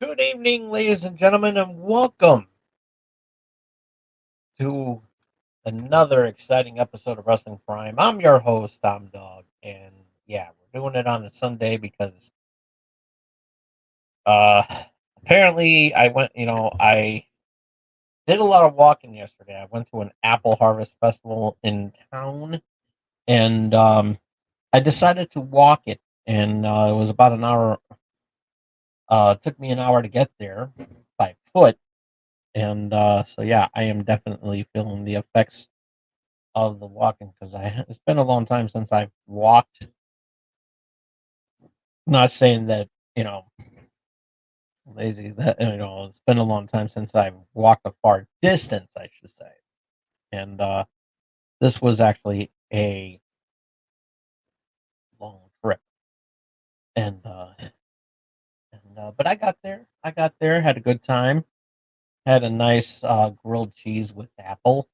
Good evening, ladies and gentlemen, and welcome to another exciting episode of Wrestling Prime. I'm your host, Tom Dog, and yeah, we're doing it on a Sunday because uh apparently I did a lot of walking yesterday. I went to an apple harvest festival in town, and I decided to walk it, and it was about an hour. It took me an hour to get there by foot, and so yeah, I am definitely feeling the effects of the walking because it's been a long time since I've walked. Not saying that you know lazy, that it's been a long time since I've walked a far distance, I should say. And this was actually a long trip, and but I got there. I got there, had a good time, had a nice grilled cheese with apple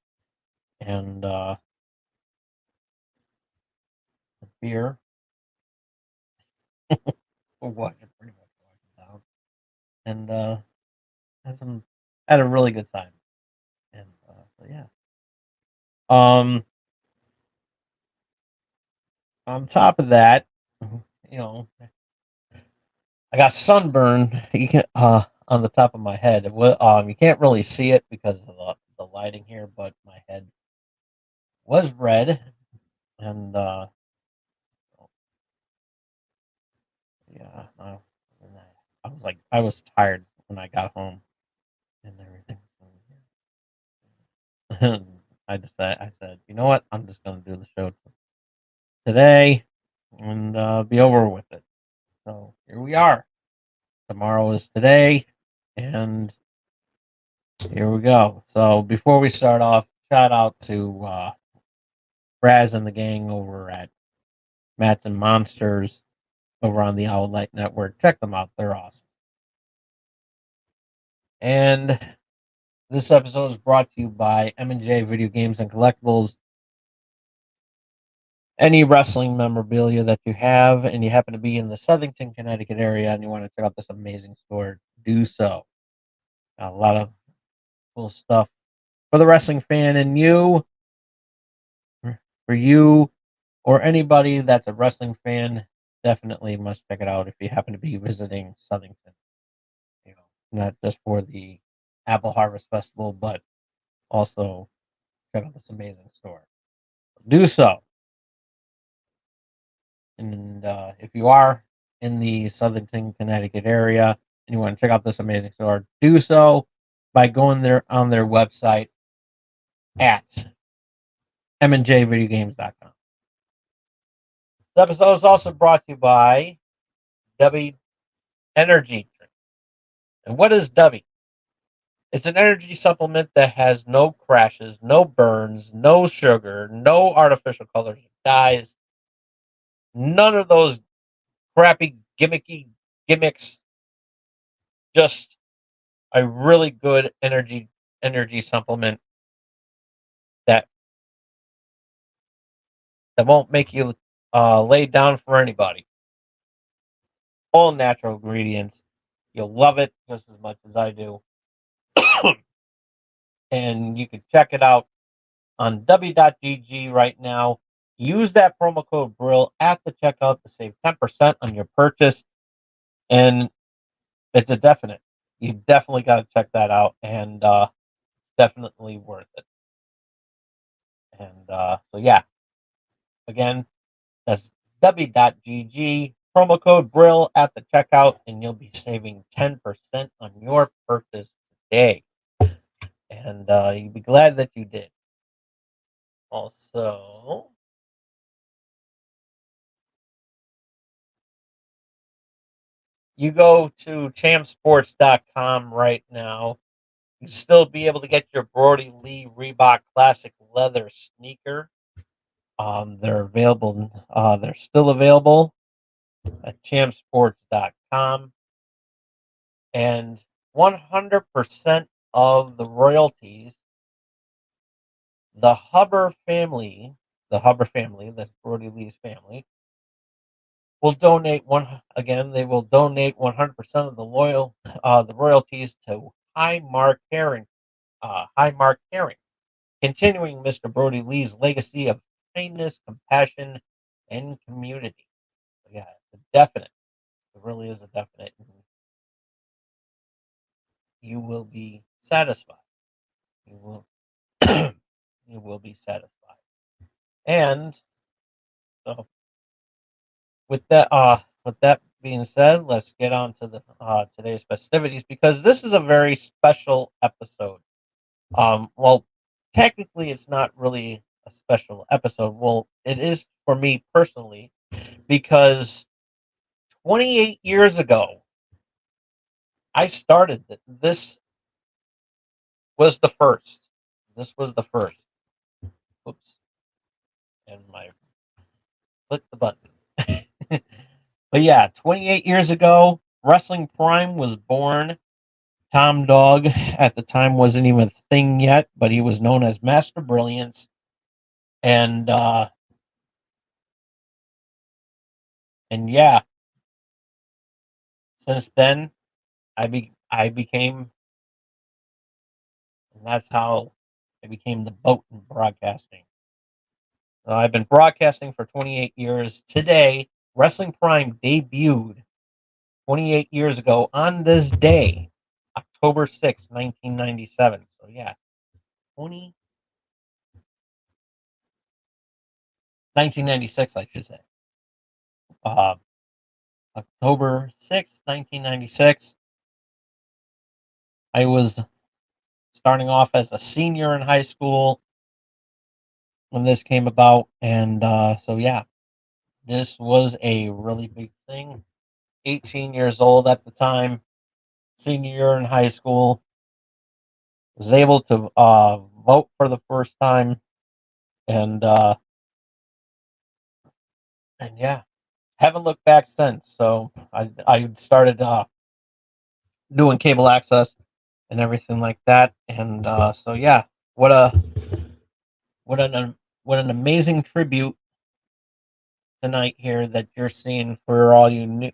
and beer. Pretty much washed down, and had some had a really good time. And so yeah. Um, on top of that, you know, I got sunburn. You can on the top of my head. You can't really see it because of the lighting here, but my head was red, and yeah, and I was tired when I got home and everything. So I said, you know what? I'm just gonna do the show today and be over with it. So here we are. Tomorrow is today, and here we go. So before we start off, shout out to Raz and the gang over at Mats and Monsters over on the Owl Light Network. Check them out; they're awesome. And this episode is brought to you by M&J Video Games and Collectibles. Any wrestling memorabilia that you have, and you happen to be in the Southington, Connecticut area, and you want to check out this amazing store, do so. Got a lot of cool stuff for the wrestling fan and you, for you or anybody that's a wrestling fan, definitely must check it out if you happen to be visiting Southington. You know, not just for the Apple Harvest Festival, but also check out this amazing store. Do so. And if you are in the Southington, Connecticut area and you want to check out this amazing store, do so by going there on their website at mnjvideogames.com. This episode is also brought to you by W Energy Drink. And what is W? It's an energy supplement that has no crashes, no burns, no sugar, no artificial colors or dyes, none of those crappy gimmicky gimmicks. Just a really good energy supplement that won't make you lay down for anybody. All natural ingredients. You'll love it just as much as I do. And you can check it out on w.gg right now. Use that promo code Brill at the checkout to save 10% on your purchase. And it's a definite. You definitely got to check that out. And it's definitely worth it. And so, yeah, again, that's www.gg, promo code Brill at the checkout, and you'll be saving 10% on your purchase today. And you'll be glad that you did. Also, you go to champsports.com right now. You still be able to get your Brody Lee Reebok Classic Leather sneaker. They're available. They're still available at champsports.com, and 100% of the royalties, the Hubbard family, that's Brody Lee's family, will donate one again. They will donate 100% of the royalties to Highmark Herring. Highmark Herring, continuing Mr. Brody Lee's legacy of kindness, compassion, and community. Yeah, it's a definite. It really is a definite. You will be satisfied. You will you will be satisfied. And so with that being said, let's get on to the today's festivities, because this is a very special episode. Well, technically it's not really a special episode. Well, it is for me personally, because 28 years ago I started this was the first. This was the first. Oops. And my click the button. But yeah, 28 years ago, Wrestling Prime was born. Tom Dog at the time wasn't even a thing yet, but he was known as Master Brilliance. And yeah, since then I became, and that's how I became the boat in broadcasting. I've been broadcasting for 28 years. Today, Wrestling Prime debuted 28 years ago on this day, October 6th, 1997. So yeah, 20, 1996, I should say. Uh, October 6th, 1996. I was starting off as a senior in high school when this came about. And so, yeah, this was a really big thing. 18 years old at the time, senior year in high school, was able to vote for the first time. And, uh, and yeah, haven't looked back since. So I started doing cable access and everything like that. And so, yeah, what a what an what an amazing tribute tonight here that you're seeing for all you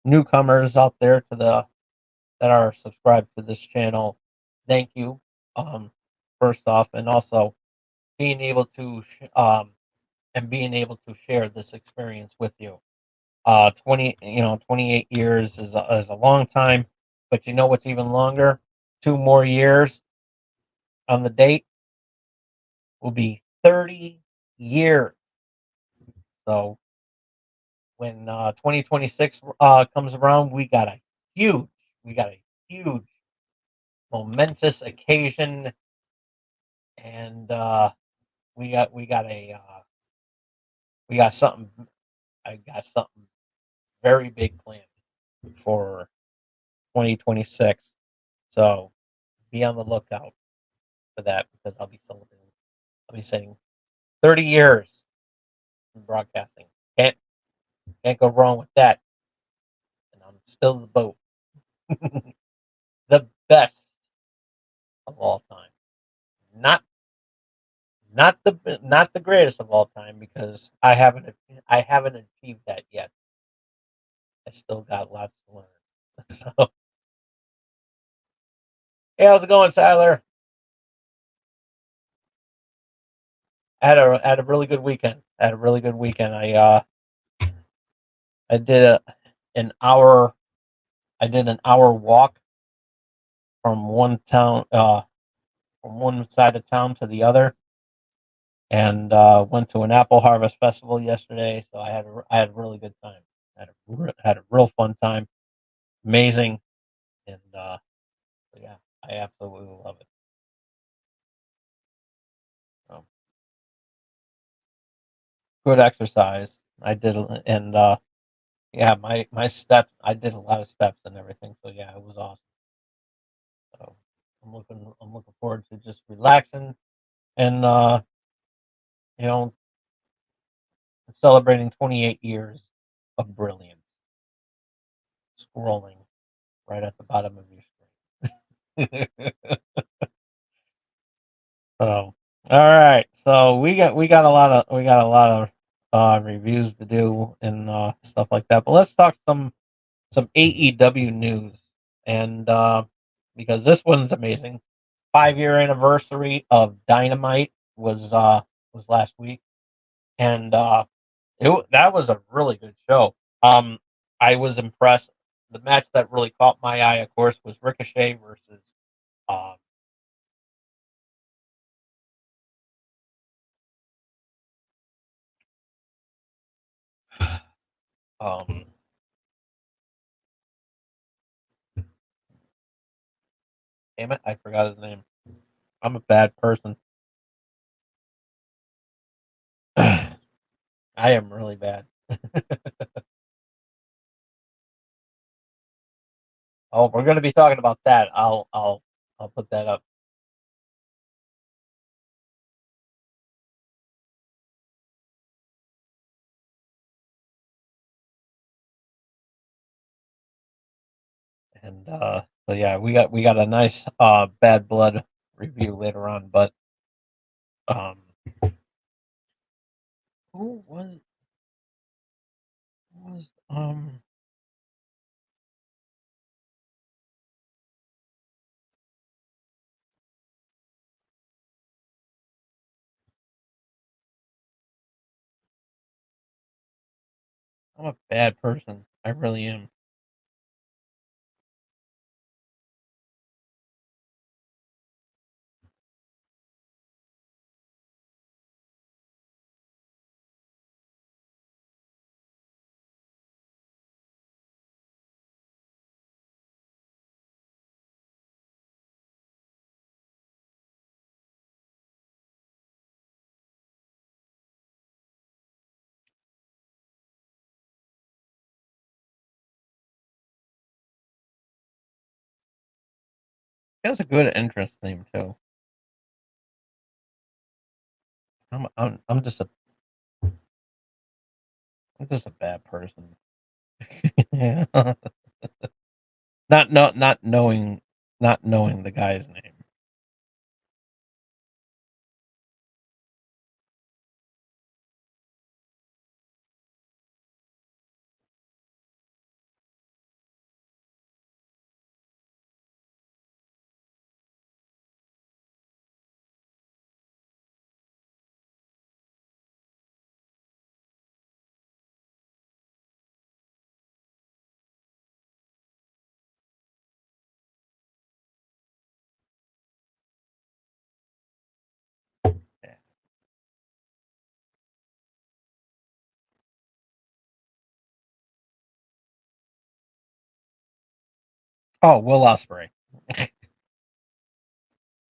newcomers out there to the that are subscribed to this channel. Thank you, um, first off, and also being able to being able to share this experience with you. 28 years is a long time, but you know what's even longer? 2 more years on the date will be 30 years. So when 2026 comes around, huge, we got a huge, momentous occasion, and we got a we got something. I got something very big planned for 2026. So be on the lookout for that, because I'll be saying 30 years in broadcasting. Can't can't go wrong with that. And I'm still the boat, the best of all time. Not not the greatest of all time, because I haven't achieved that yet. I still got lots to learn. So, hey, how's it going, Tyler? I had a really good weekend. I had a really good weekend. I did an hour I did an hour walk from one side of town to the other, and went to an apple harvest festival yesterday. So I had a really good time. Had a real fun time. Amazing, and yeah, I absolutely love it. So, good exercise. I did, and yeah, my steps. I did a lot of steps and everything. So yeah, it was awesome. So I'm looking forward to just relaxing and you know celebrating 28 years of brilliance. Scrolling right at the bottom of your screen. So, all right. So we got a lot of reviews to do and stuff like that. But let's talk some AEW news and because this one's amazing. 5 year anniversary of Dynamite was last week, and that was a really good show. I was impressed. The match that really caught my eye, of course, was Ricochet versus um, um, damn it, I forgot his name. I'm a bad person. I am really bad. Oh, we're going to be talking about that. I'll put that up. And so yeah, we got a nice bad blood review later on. But um, who was I'm a bad person. I really am. He has a good entrance theme too. I'm just I'm just a bad person. Yeah. Not knowing the guy's name. Yeah. Oh, Will Ospreay.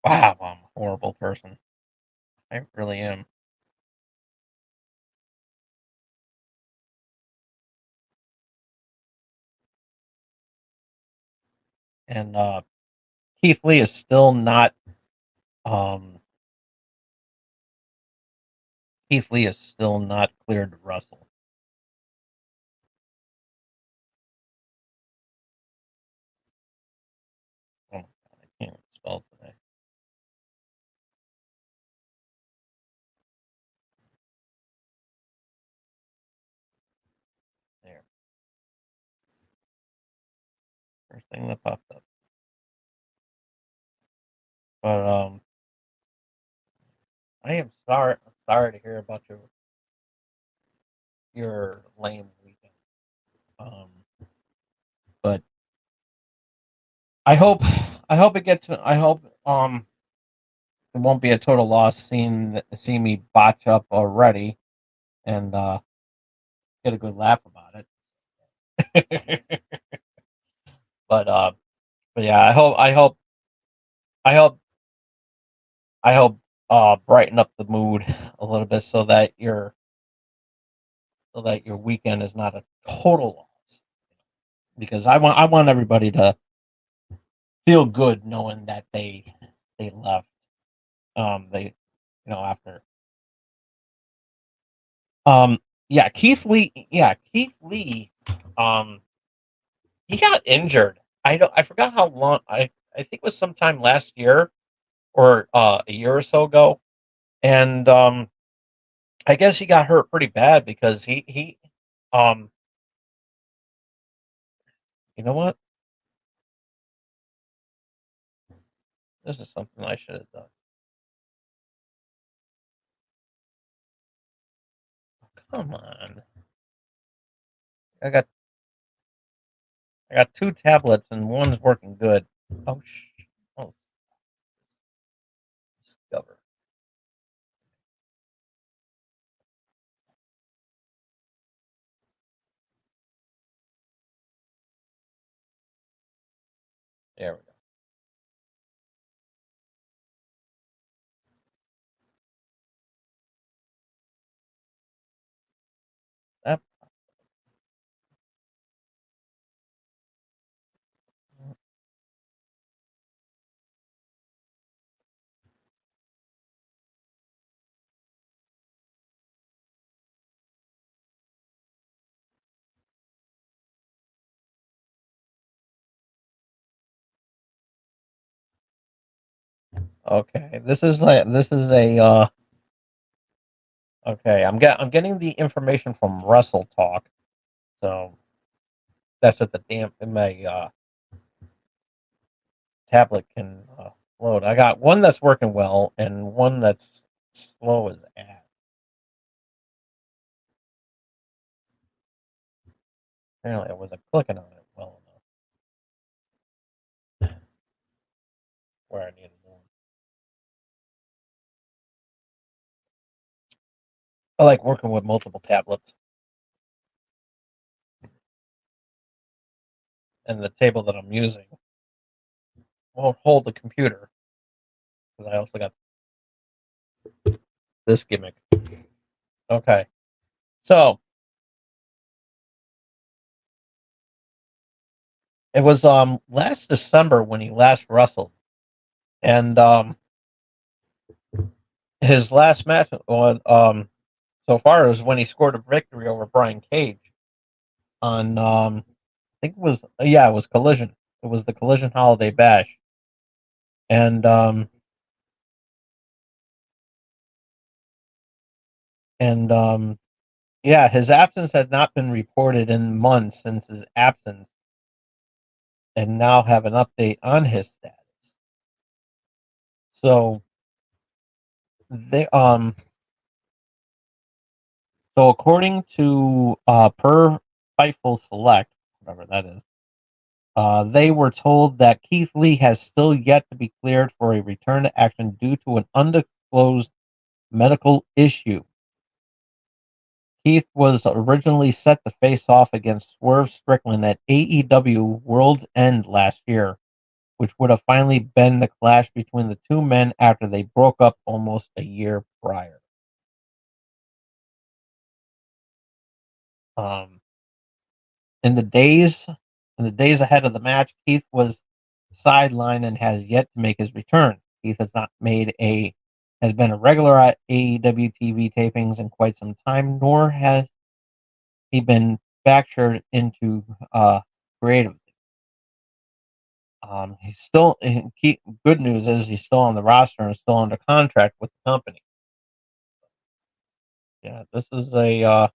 Wow, I'm a horrible person. I really am. And Keith Lee is still not um Keith Lee is still not cleared to wrestle. Oh my god, I can't spell today. There. First thing that popped up. But I am sorry to hear about your lame weekend. Um but I hope I hope it gets I hope it won't be a total loss seeing me botch up already and get a good laugh about it. but uh, but yeah, I hope I hope brighten up the mood a little bit so that your weekend is not a total loss. Because I want everybody to feel good knowing that they left. They after um yeah Keith Lee um he got injured. I forgot how long. I think it was sometime last year or a year or so ago, and I guess he got hurt pretty bad because he um you know what, this is something I should have done. Come on, I got I got two tablets and one's working good. Oh oh, discover. There we go. That, okay, this is a okay. I'm getting the information from Russell Talk, so that's at the damn in my tablet can load. I got one that's working well and one that's slow as ass. Apparently, I wasn't clicking on it well enough where I needed more. I like working with multiple tablets, and the table that I'm using won't hold the computer because I also got this gimmick. Okay, so it was last December when he last wrestled, and his last match on so far is when he scored a victory over Brian Cage on I think it was yeah, it was Collision. It was the Collision Holiday Bash, and and yeah, his absence had not been reported in months since his absence, and now have an update on his status. So they so according to per Fightful Select, whatever that is, they were told that Keith Lee has still yet to be cleared for a return to action due to an undisclosed medical issue. Keith was originally set to face off against Swerve Strickland at AEW World's End last year, which would have finally been the clash between the two men after they broke up almost a year prior. Um, in the days in the days ahead of the match, Keith was sidelined and has yet to make his return. Keith has been a regular at AEW TV tapings in quite some time, nor has he been factored into creative. He's still good news is he's still on the roster and still under contract with the company. Yeah, this is a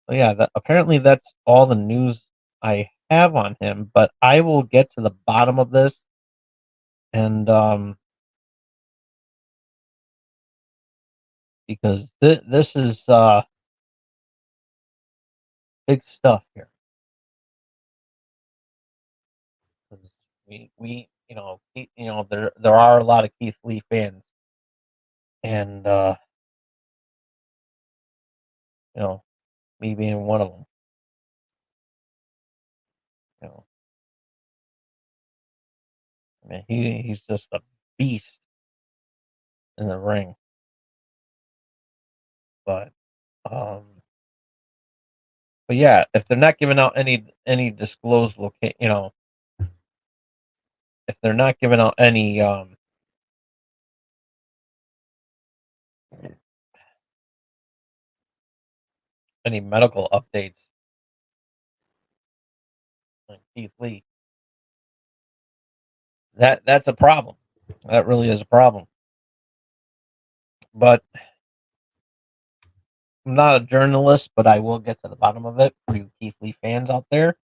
yeah. Apparently that's all the news I have on him. But I will get to the bottom of this, and because this is big stuff here. 'Cause we there are a lot of Keith Lee fans, and you know, me being one of them. You know, I mean, he's just a beast in the ring. But um, but yeah, if they're not giving out any disclosed locate, if they're not giving out any medical updates on Keith Lee, that's a problem. That really is a problem. But I'm not a journalist, but I will get to the bottom of it for you Keith Lee fans out there,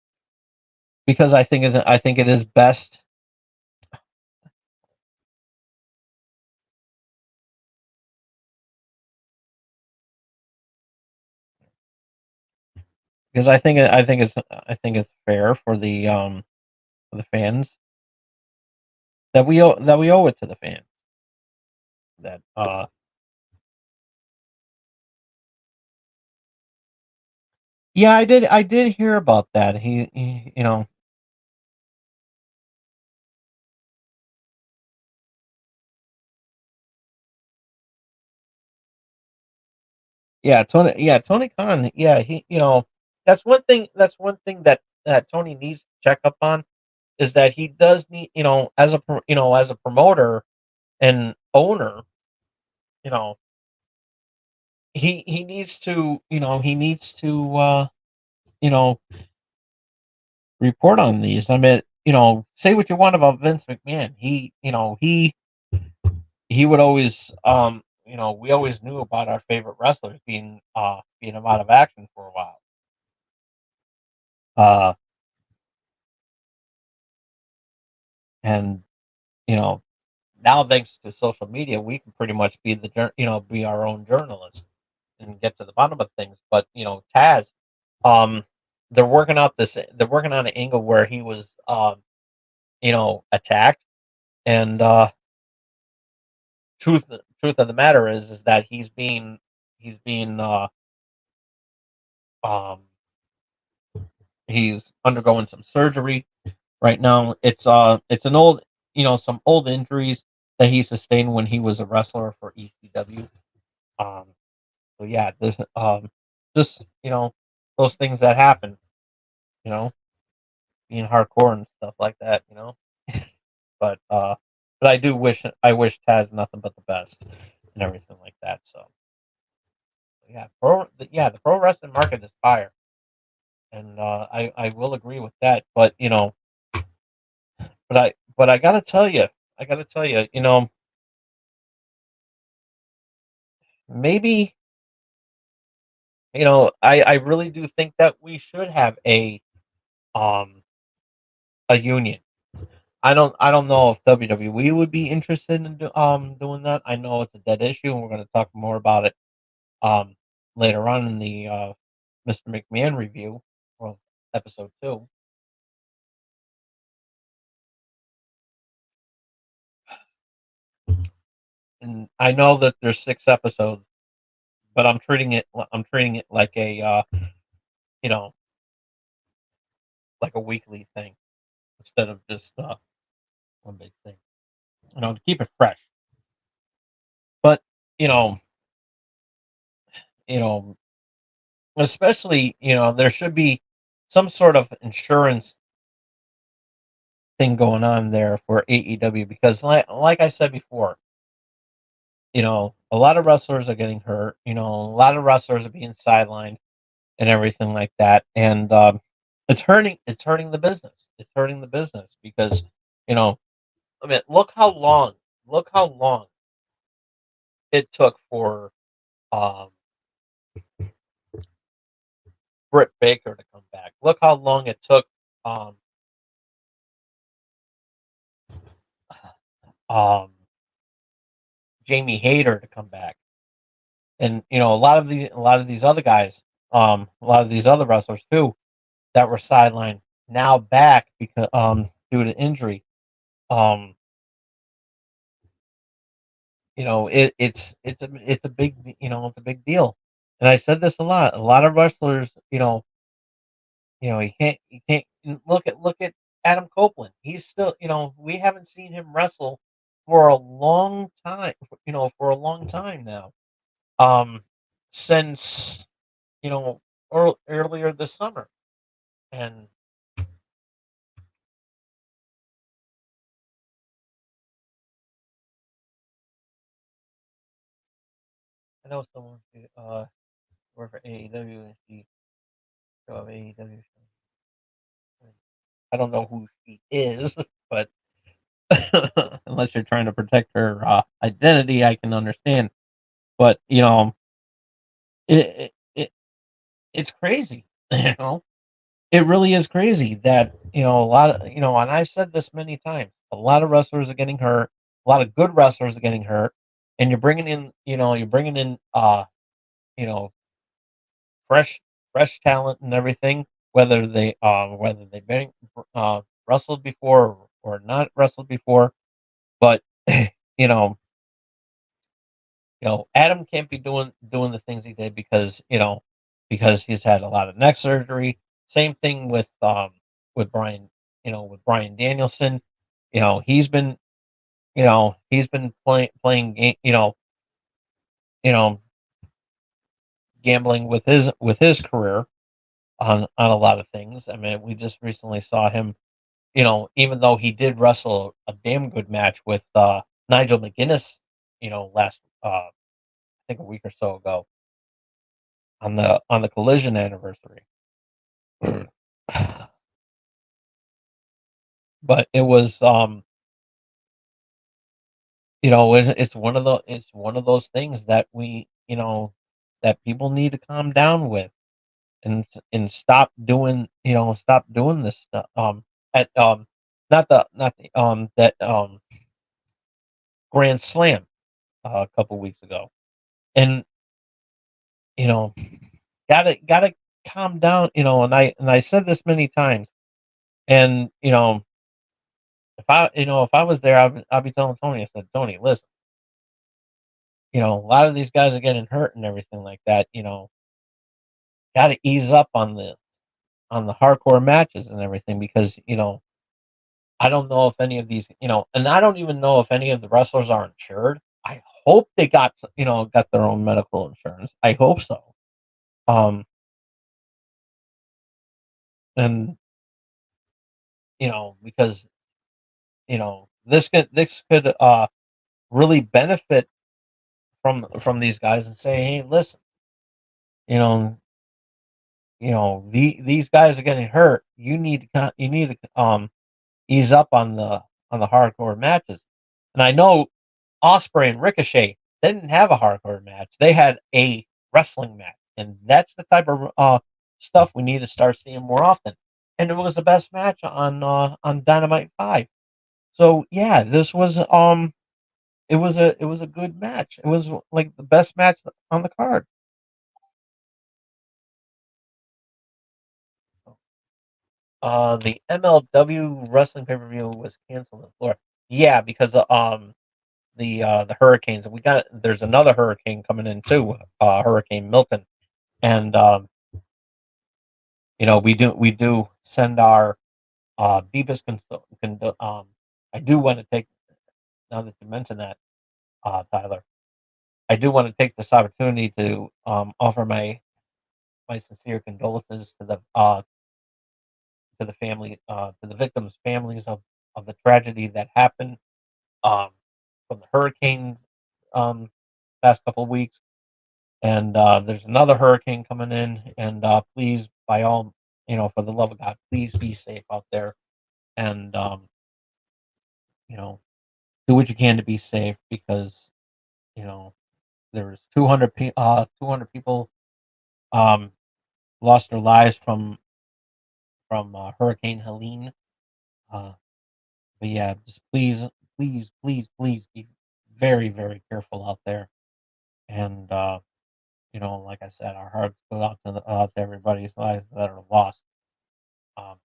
because I think it is best. Because I think it's fair for the fans that we owe it to the fans that yeah, I did hear about that. He yeah, Tony Khan, yeah, he that's one thing that Tony needs to check up on, is that he does need, as a promoter and owner, you know, he needs to, you know, report on these. I mean, say what you want about Vince McMahon. He would always, we always knew about our favorite wrestlers being out of action for a while. Uh, and you know, now thanks to social media, we can pretty much be our own journalist and get to the bottom of things. But Taz, um, they're working on an angle where he was, attacked, and truth of the matter is that he's being um he's undergoing some surgery right now. It's an old, some old injuries that he sustained when he was a wrestler for ECW. Um, so yeah, this just those things that happen, you know, being hardcore and stuff like that, But I wish Taz nothing but the best and everything like that. So yeah, the pro wrestling market is fire, and I will agree with that. But I I gotta tell you, maybe I really do think that we should have um a union. I don't know if WWE would be interested in doing that. I know it's a dead issue, and we're going to talk more about it um later on in the Mr. McMahon review of episode 2. And I know that there's 6 episodes, but I'm treating it like you know like a weekly thing instead of just one big thing. To keep it fresh. But you know, you know, especially there should be some sort of insurance thing going on there for AEW, because like I said before, a lot of wrestlers are getting hurt. A lot of wrestlers are being sidelined and everything like that, and it's hurting the business. It's hurting the business because you know I mean, look how long it took for um, Britt Baker to come back. Look how long it took um, um, Jamie Hayter to come back, and a lot of these other guys, a lot of these other wrestlers too that were sidelined, now back because due to injury. Um, it's a big it's a big deal. And I said this a lot. A lot of wrestlers, you can't look at Adam Copeland. He's still, we haven't seen him wrestle for a long time, for a long time now. Um, since you know earlier this summer, and I know someone who worked for AEW and she show up AEW. I don't know who she is, but unless you're trying to protect her identity, I can understand. But it, it it's crazy. You know, it really is crazy that a lot of and I've said this many times. A lot of wrestlers are getting hurt. A lot of good wrestlers are getting hurt, and you're bringing in you know fresh fresh talent and everything. Whether they've been wrestled before or not wrestled before, but you know Adam can't be doing the things he did because he's had a lot of neck surgery. Same thing with Brian, with Brian Danielson. He's been playing you know gambling with his career on a lot of things. I mean, we just recently saw him, even though he did wrestle a damn good match with Nigel McGuinness, last I think a week or so ago on the Collision anniversary. But it was it's one of those things that that people need to calm down with and stop doing this stuff at not the that Grand Slam a couple weeks ago. And you know gotta calm down, and I said this many times. And if I was there, I'd be telling Tony. I said, Tony, listen, a lot of these guys are getting hurt and everything like that. Got to ease up on the hardcore matches and everything, because I don't know if any of these, and I don't even know if any of the wrestlers are insured. I hope they got their own medical insurance. I hope so. Um, and because this could really benefit from these guys, and say, hey, listen, you know, these guys are getting hurt. You need to ease up on the hardcore matches. And I know Osprey and Ricochet, they didn't have a hardcore match. They had a wrestling match, and that's the type of stuff we need to start seeing more often. And it was the best match on Dynamite 5. So yeah, it was a good match. It was like the best match on the card. The MLW wrestling pay per view was canceled in Florida. Yeah, because the hurricanes. There's another hurricane coming in too, Hurricane Milton, and we do send our deepest I do want to take, now that you mention that, Tyler, I do want to take this opportunity to offer my sincere condolences to the family, to the victims' families of the tragedy that happened um, from the hurricanes past couple of weeks. And there's another hurricane coming in, and please, by all, for the love of God, please be safe out there, and you know, do what you can to be safe, because you know there's 200 people um, lost their lives from Hurricane Helene. Uh, but yeah, just please, please, please, please be very, very careful out there. And like I said, our hearts go out to everybody's lives that are lost um,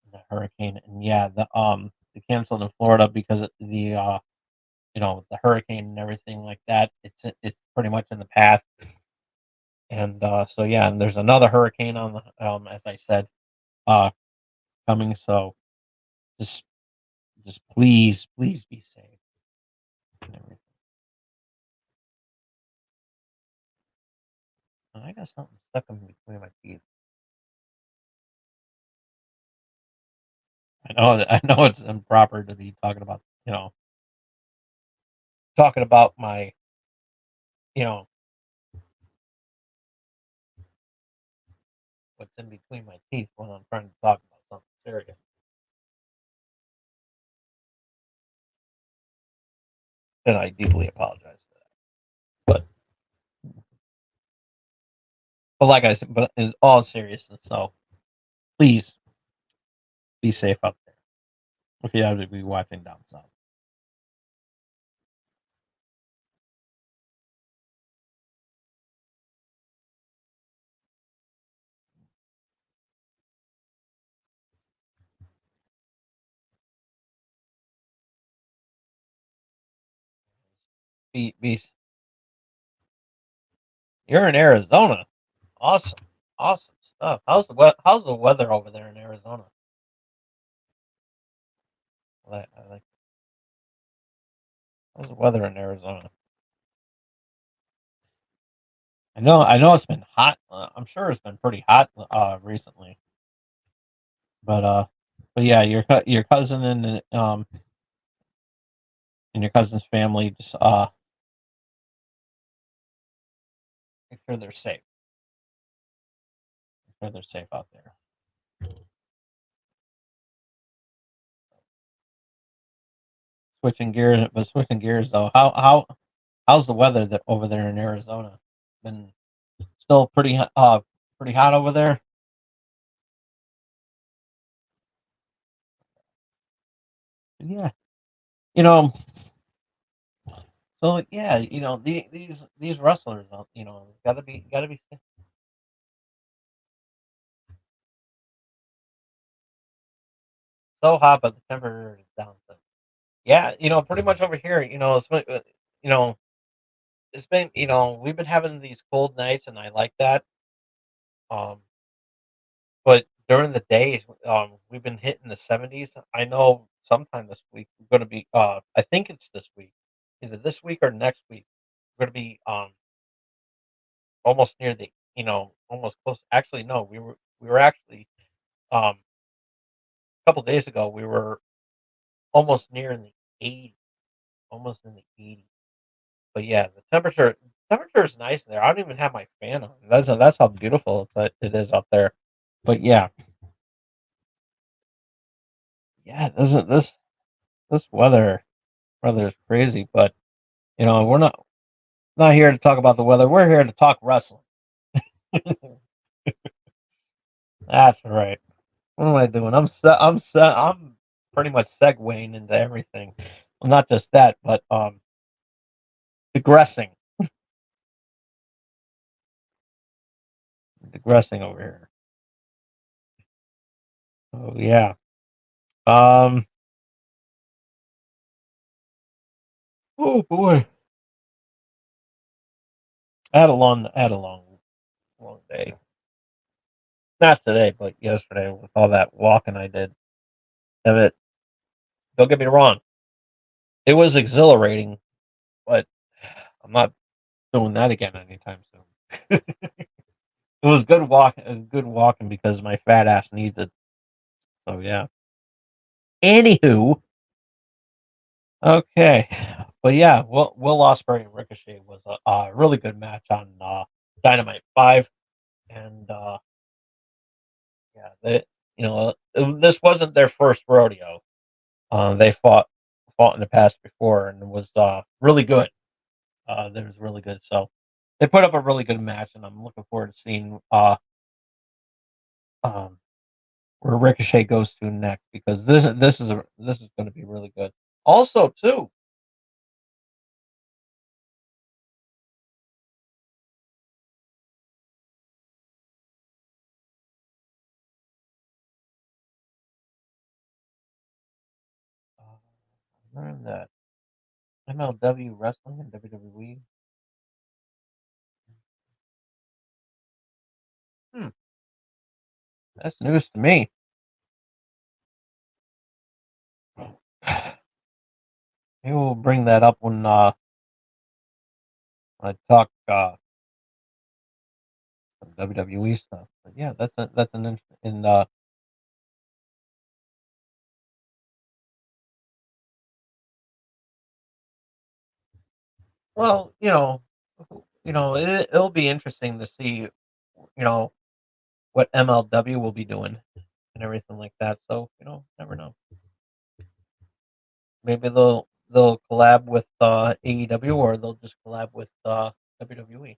in the hurricane. And yeah, they canceled in Florida because of the the hurricane and everything like that. It's pretty much in the path, and so yeah, and there's another hurricane on the as I said uh coming. So just just please be safe and everything. I got something stuck in between my teeth. I know it's improper to be talking about talking about my you know what's in between my teeth when I'm trying to talk about something serious. And I deeply apologize for that. But like I said, but in all seriousness, so please be safe out there if you have to be watching down south. Be You're in Arizona. Awesome, awesome stuff. How's the weather over there in Arizona? I like how's the weather in Arizona? I know it's been hot. I'm sure it's been pretty hot recently. But yeah, your cousin and your cousin's family just make sure they're safe. Make sure they're safe out there. Switching gears though, how's the weather over there in Arizona? Been still pretty hot over there. Yeah, you know. So yeah, these wrestlers, gotta be so hot, but the temperature is down. So, yeah, pretty much over here, you know, it's been, we've been having these cold nights, and I like that. Um, but during the days, we've been hitting the 70s. I know sometime this week we're going to be. I think it's this week, either this week or next week. We're going to be almost near almost close. Actually, no, we were actually a couple days ago. We were almost near in the 80s, almost in the 80s. But yeah, the temperature is nice in there. I don't even have my fan on. That's how beautiful it is up there. But yeah, yeah, this weather is crazy. But we're not here to talk about the weather. We're here to talk wrestling. That's right. What am I doing? I'm pretty much segueing into everything. Well, not just that, but digressing, digressing over here. Oh yeah. Um. Oh boy. Long day. Not today, but yesterday with all that walking I did. Of it. Don't get me wrong. It was exhilarating, but I'm not doing that again anytime soon. It was good walking because my fat ass needs it. So yeah. Anywho, okay, but yeah, Will Ospreay and Ricochet was a really good match on Dynamite 5, and yeah, this wasn't their first rodeo. They fought in the past before, and it was really good. That was really good. So they put up a really good match, and I'm looking forward to seeing um, where Ricochet goes to next because this is going to be really good. Also, too, Learn that MLW wrestling and WWE. Hmm, that's news to me. Maybe we'll bring that up when I talk some WWE stuff. But yeah, that's an interesting. Well, it'll be interesting to see, what MLW will be doing and everything like that. So never know. Maybe they'll collab with AEW, or they'll just collab with WWE.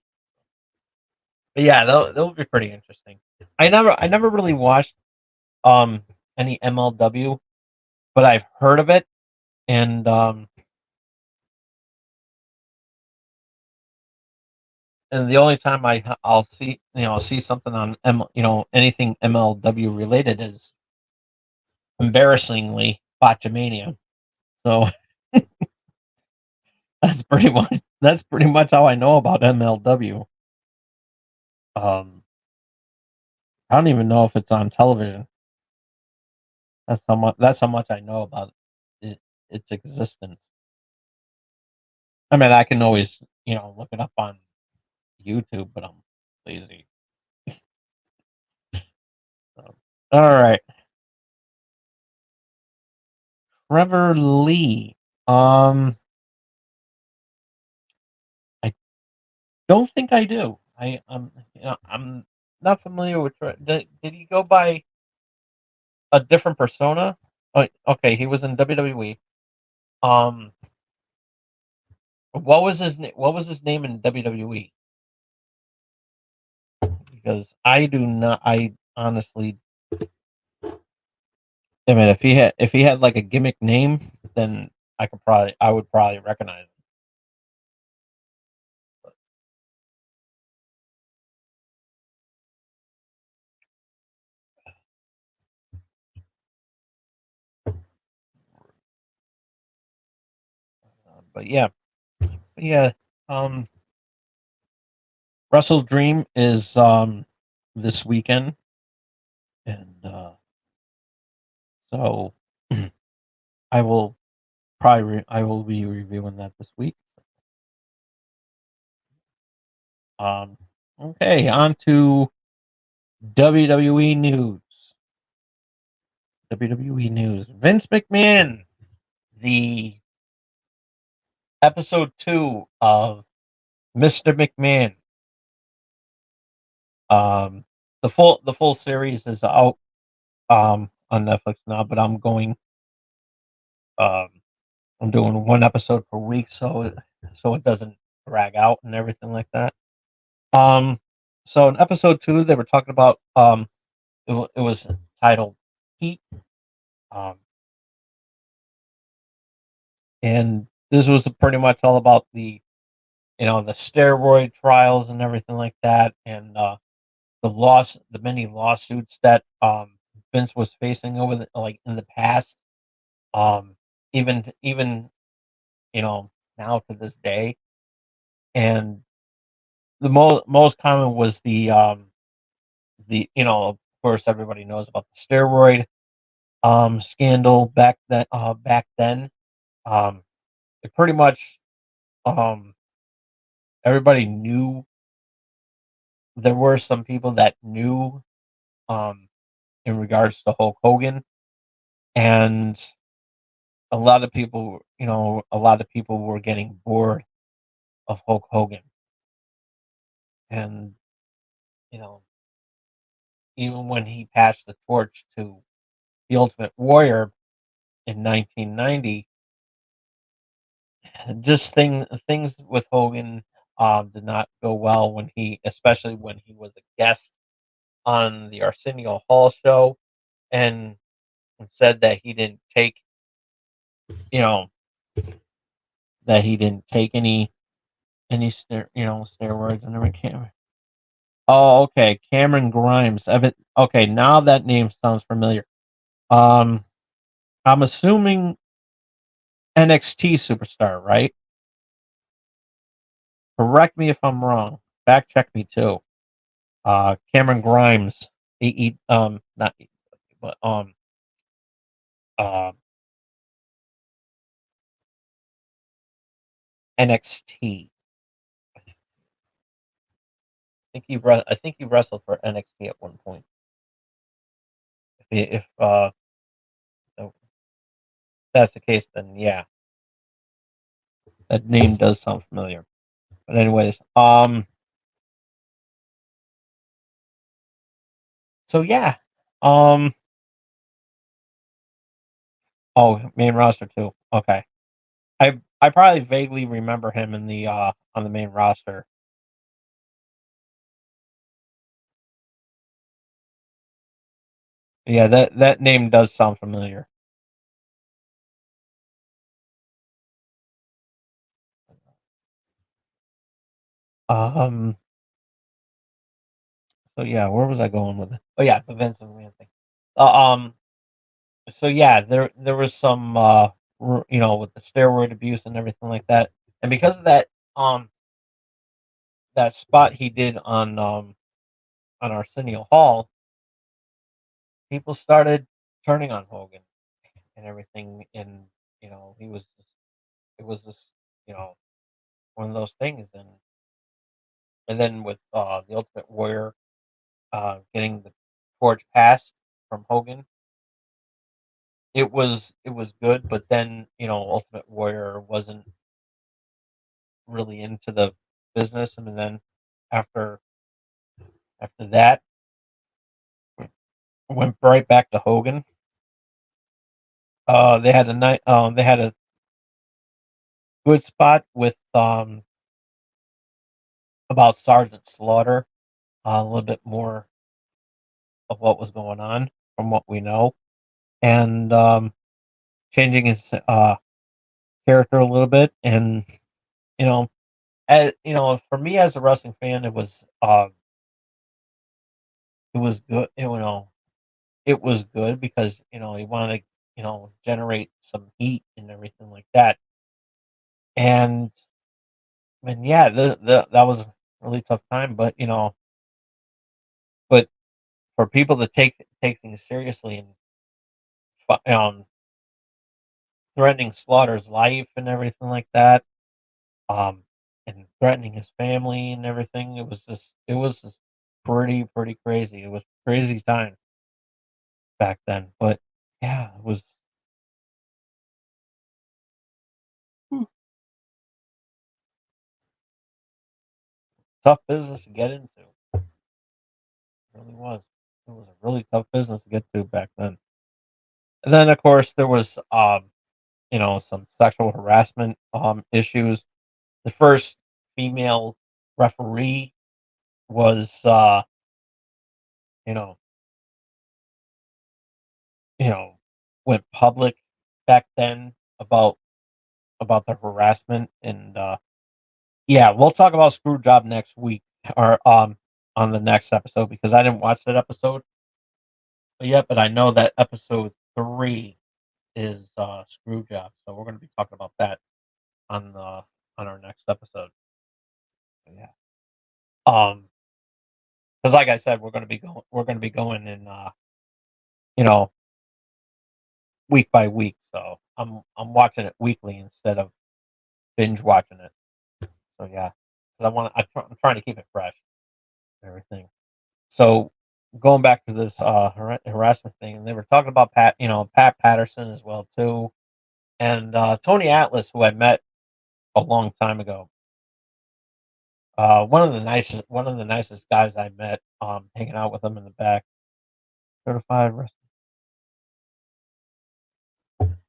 But yeah, they'll be pretty interesting. I never really watched any MLW, but I've heard of it, and the only time I'll see something on anything MLW related is embarrassingly Botchamania. So that's pretty much how I know about MLW. Um, I don't even know if it's on television. That's how much I know about its existence. I mean, I can always look it up on YouTube, but I'm lazy. So. All right, Trevor Lee. I don't think I do. I'm not familiar with. Did he go by a different persona? Oh, okay, he was in WWE. Um, what was his name in WWE? Because I do not. I honestly, I mean, if he had like a gimmick name, then I would probably recognize him. But yeah. Um, Russell's Dream is this weekend, and so I will I will be reviewing that this week. Um, okay, on to WWE news. WWE news. Vince McMahon, the episode 2 of Mr. McMahon. Um, the full series is out on Netflix now, but um I'm doing one episode per week, so it doesn't drag out and everything like that. Um, so in episode 2, they were talking about it was titled Heat. Um, and this was pretty much all about the steroid trials and everything like that, and the many lawsuits that Vince was facing like in the past, um, even now to this day, and the most common was of course everybody knows about the steroid scandal back then. Um, it pretty much um everybody knew. There were some people that knew um in regards to Hulk Hogan, and a lot of people were getting bored of Hulk Hogan, and you know even when he passed the torch to the Ultimate Warrior in 1990, just things with Hogan did not go well especially when he was a guest on the Arsenio Hall show, and said that he didn't take you know any steroids and everything. Oh, okay, Cameron Grimes. Okay, now that name sounds familiar. Um, I'm assuming NXT superstar, right? Correct me if I'm wrong. Fact check me too. Cameron Grimes, not but uh, NXT. I think he wrestled for NXT at one point. If that's the case, then yeah, that name does sound familiar. But anyways, so yeah, um, oh, main roster too. Okay, I probably vaguely remember him in the on the main roster. Yeah, that name does sound familiar. Um, so yeah, where was I going with it? Oh yeah, the Vince McMahon thing. Uh, um, so yeah, there was some with the steroid abuse and everything like that, and because of that, um, that spot he did on Arsenio Hall, people started turning on Hogan and everything, and he was just, it was just you know one of those things, and then with the Ultimate Warrior getting the torch passed from Hogan, it was good, but then Ultimate Warrior wasn't really into the business, and then after after that went right back to Hogan. They had a good spot with about Sergeant Slaughter, a little bit more of what was going on from what we know, and changing his character a little bit, and you know, for me as a wrestling fan, it was good. It was good because he wanted to generate some heat and everything like that, and yeah, that was a really tough time, but for people to take things seriously and threatening Slaughter's life and everything like that, um, and threatening his family and everything. It was just pretty crazy. It was crazy time back then. But yeah, it was hmm, tough business to get into. It really was. It was a really tough business to get to back then. And then of course there was some sexual harassment issues. The first female referee was you know you know went public back then about the harassment, and yeah, we'll talk about Screwjob next week, or on the next episode, because I didn't watch that episode yet, but I know that episode 3 is Screwjob, so we're going to be talking about that on the on our next episode. Yeah. Because like I said, we're going to be going in you know week by week, so I'm watching it weekly instead of binge watching it. So yeah, 'cause I'm trying to keep it fresh and everything. So going back to this harassment thing, they were talking about Pat Patterson as well too, and Tony Atlas, who I met a long time ago. One of the nicest guys I met. Hanging out with him in the back. Certified wrestling,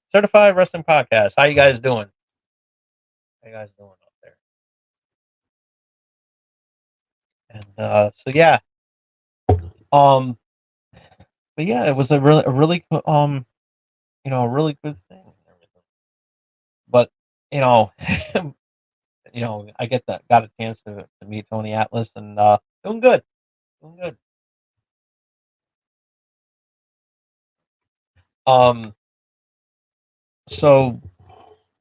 certified wrestling podcast. How you guys doing? How you guys doing up there? And so yeah, um, but yeah, it was a really good thing and everything. But you know, I got a chance to meet Tony Atlas, and doing good, doing good. Um, so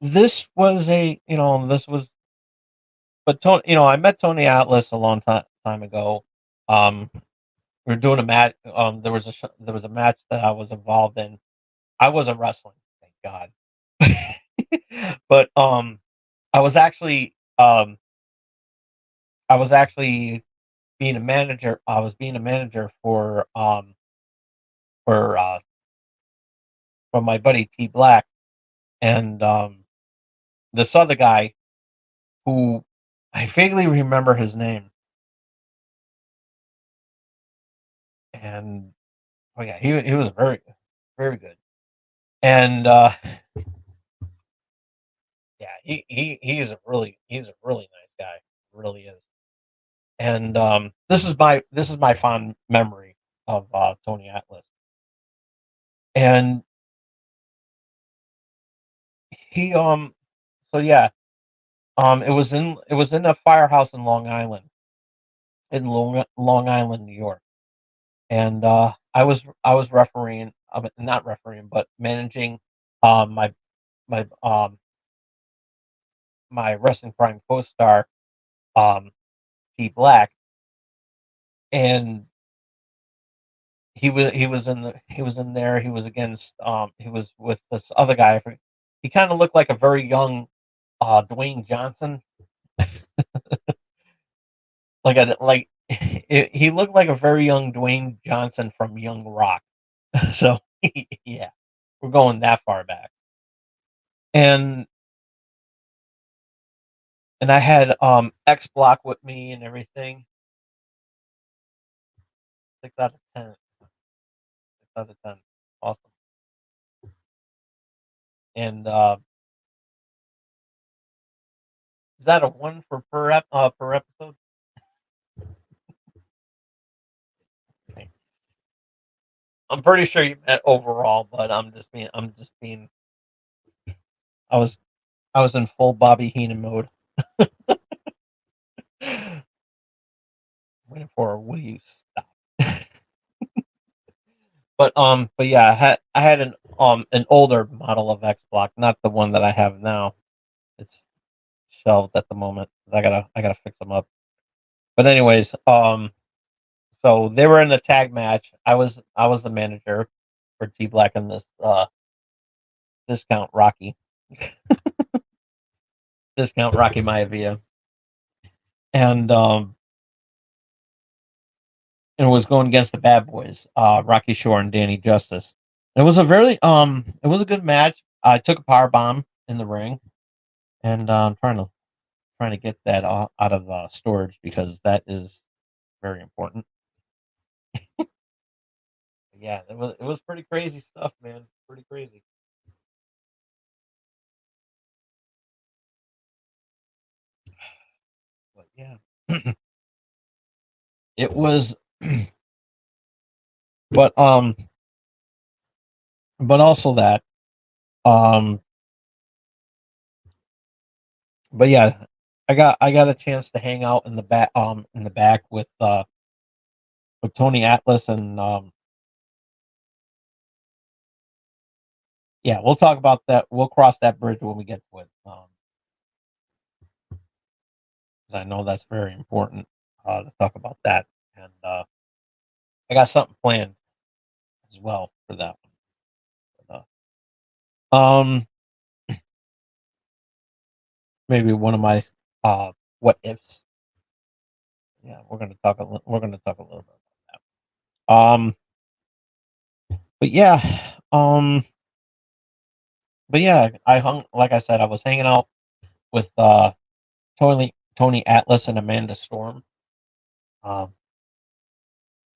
this was this was, but Tony, I met Tony Atlas a long time ago. Um, we were doing a match. There was a match that I was involved in. I wasn't wrestling, thank God. But um, I was actually being a manager. I was being a manager for for my buddy T Black, and this other guy who I vaguely remember his name. And oh yeah, he was very good. And yeah, he's a really nice guy, really is. And this is my fond memory of Tony Atlas. And he so yeah, it was in a firehouse in Long Island, Long Island, New York. And I was refereeing, not refereeing, but managing um my my my wrestling prime co-star, um T Black. And he was in there. He was against he was with this other guy. He kind of looked like a very young Dwayne Johnson. He looked like a very young Dwayne Johnson from Young Rock. So yeah, we're going that far back. And I had X Block with me and everything. 6 out of 10. 6 out of 10. Awesome. And is that a one for per episode? Okay. I'm pretty sure you meant overall, but I'm just being I was I was in full Bobby Heenan mode. Waiting for will you stop? But yeah, I had an older model of X Block, not the one that I have now. It's shelved at the moment. I gotta fix them up. But anyways, so they were in a tag match. I was the manager for T Black and this discount Rocky. Discount Rocky Maivia. And and was going against the Bad Boys, Rocky Shore and Danny Justice. It was a it was a good match. I took a power bomb in the ring, and I'm trying to get that out of storage because that is very important. Yeah, it was pretty crazy stuff, man. Pretty crazy. But yeah, it was. But also that um, but yeah, I got a chance to hang out in the back with Tony Atlas and yeah, we'll talk about that. We'll cross that bridge when we get to it. 'Cause I know that's very important to talk about that. And I got something planned as well for that one. Um, maybe one of my what ifs. Yeah, we're gonna talk a little bit about that. But yeah, I hung like I said, I was hanging out with Tony Atlas and Amanda Storm um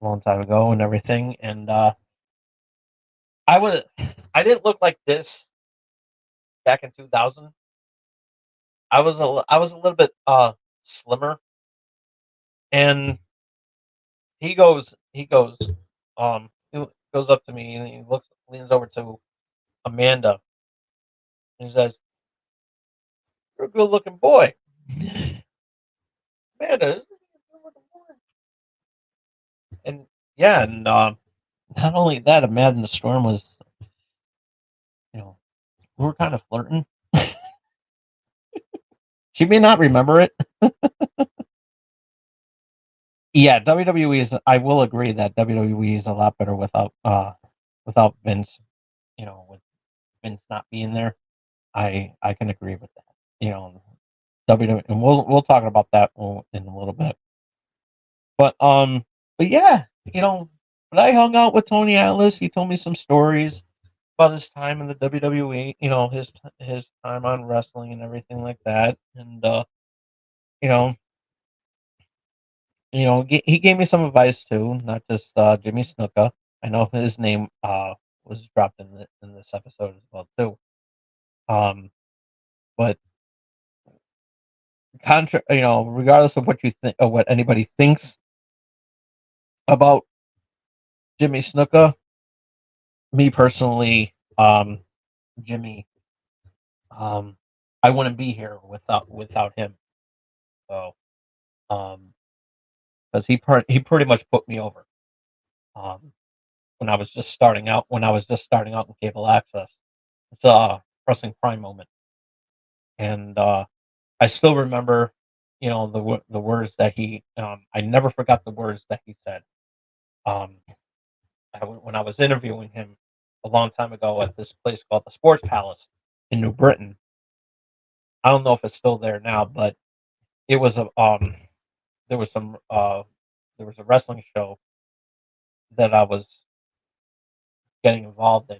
a long time ago and everything. And I was I didn't look like this back in 2000. I was a little bit slimmer. And he goes up to me and he leans over to Amanda and he says, "You're a good looking boy." Amanda, isn't he a good looking boy? And yeah, and not only that, Amanda Storm was, we were kind of flirting. She may not remember it. Yeah, WWE is. I will agree that WWE is a lot better without Vince. With Vince not being there, I can agree with that. WWE, and we'll talk about that in a little bit. But but yeah, but I hung out with Tony Atlas. He told me some stories about his time in the WWE. His time on wrestling and everything like that. And you know, he gave me some advice too, not just Jimmy Snuka. I know his name was dropped in this episode as well too. Um, but regardless of what you think or what anybody thinks about Jimmy Snuka, me personally, Jimmy, um, I wouldn't be here without him. So, um, because he pretty much put me over. Um, when I was just starting out in cable access, it's a wrestling prime moment, and I still remember, the words that he. I never forgot the words that he said. Um, when I was interviewing him a long time ago at this place called the Sports Palace in New Britain. I don't know if it's still there now, but it was a there was some there was a wrestling show that I was getting involved in,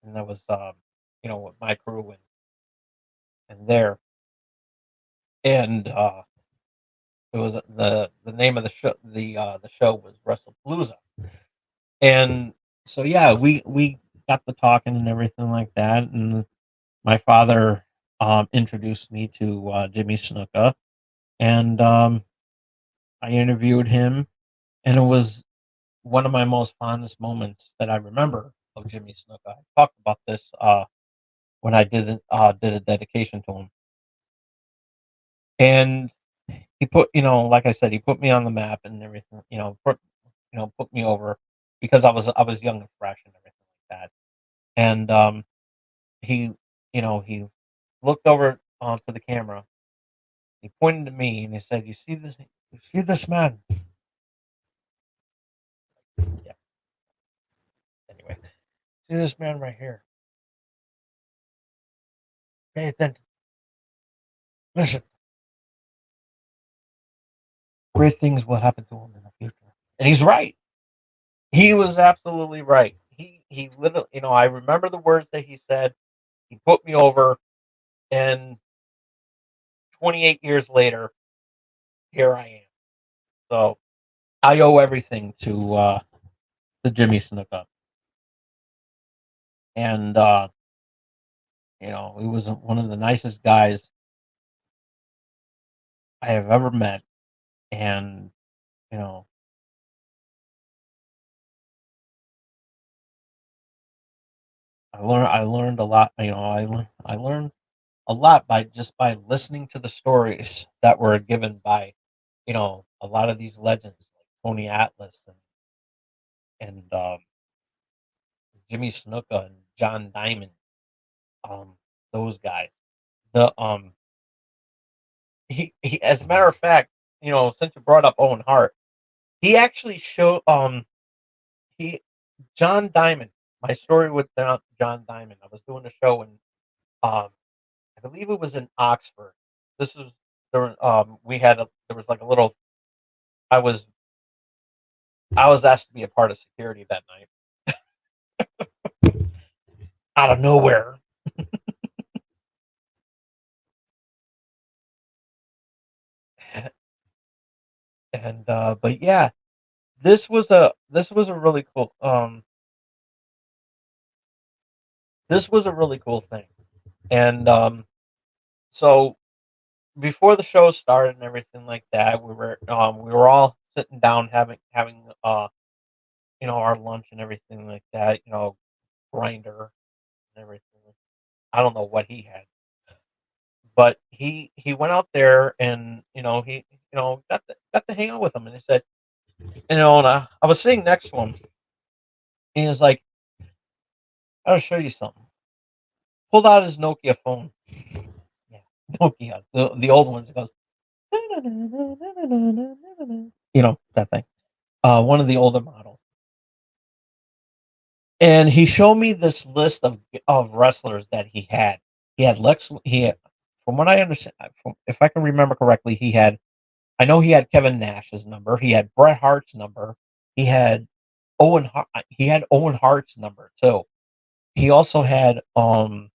and that was with my crew and there, and it was the name of the show was WrestlePalooza, and so yeah, we got to talking and everything like that, and my father introduced me to Jimmy Snuka, and I interviewed him, and it was one of my most fondest moments that I remember of Jimmy Snuka. I talked about this when I did a dedication to him, and he put like I said, he put me on the map and everything. Put me over because I was young and fresh and everything like that. And he he looked over onto the camera. He pointed to me and he said, "You see this? You see this man?" Yeah. Anyway, see this man right here. Pay attention. Listen. Great things will happen to him in the future. And he's right. He was absolutely right. He literally, I remember the words that he said. He put me over, and 28 years later, here I am. So I owe everything to Jimmy Snuka, and he was one of the nicest guys I have ever met, and you know, I learned a lot. I learned a lot by listening to the stories that were given by a lot of these legends like Tony Atlas and Jimmy Snuka and John Diamond, those guys. The he as a matter of fact, since you brought up Owen Hart, he actually showed he John Diamond. My story with John Diamond. I was doing a show in um I believe it was in Oxford. This was there. We had there was like a little. I was I was asked to be a part of security that night out of nowhere, and but yeah, this was a really cool this was a really cool thing, and so before the show started and everything like that, we were all sitting down having our lunch and everything like that, grinder and everything. I don't know what he had, but he went out there and he got to hang out with him, and he said, and I was sitting next to him, and he was like, "I'll show you something." Pulled out his Nokia phone. Yeah. Oh yeah, the old ones. It goes, that thing. One of the older models, and he showed me this list of wrestlers that he had. He had Lex. He had, from what I understand, if I can remember correctly, he had. I know he had Kevin Nash's number. He had Bret Hart's number. He had Owen. He had Owen Hart's number too. He also had I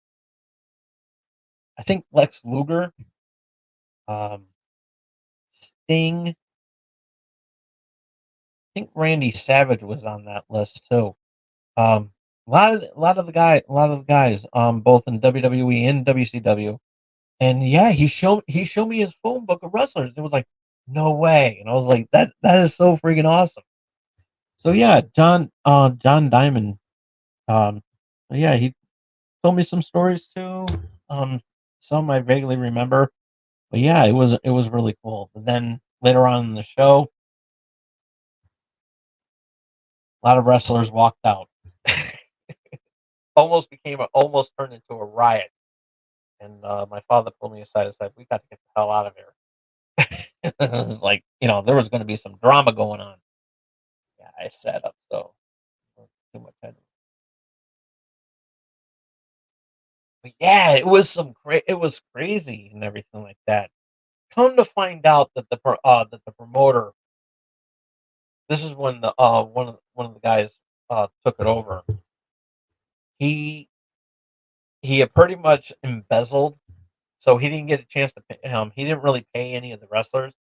think Lex Luger, um, Sting. I think Randy Savage was on that list too. Um, a lot of the guys, both in WWE and WCW. And yeah, he showed me his phone book of wrestlers. It was like, no way, and I was like, that is so freaking awesome. So yeah, John Diamond. Um, yeah, he told me some stories too. Um, some I vaguely remember, but yeah, it was really cool. But then later on in the show, a lot of wrestlers walked out. Almost turned into a riot. And my father pulled me aside and said, "We got to get the hell out of here." It was like, there was going to be some drama going on. Yeah, I sat up, so too much. But yeah, it was crazy and everything like that. Come to find out that the promoter. This is when the one of the guys took it over. He he had pretty much embezzled, so he didn't get a chance to pay. He didn't really pay any of the wrestlers.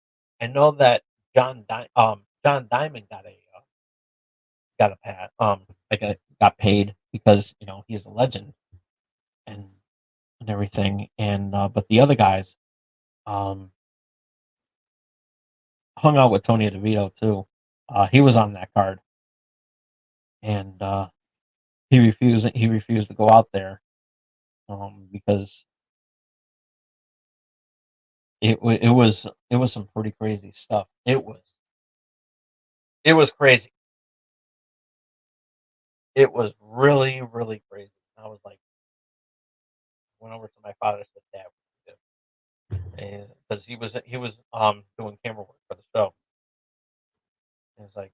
I know that John Diamond got a pat like got paid because he's a legend and everything. And but the other guys um hung out with Tony DeVito too. He was on that card, and he refused to go out there because it was some pretty crazy stuff. It was crazy. It was really, really crazy. I was like, went over to my father and said, "Dad," because he was doing camera work for the show. And he's like,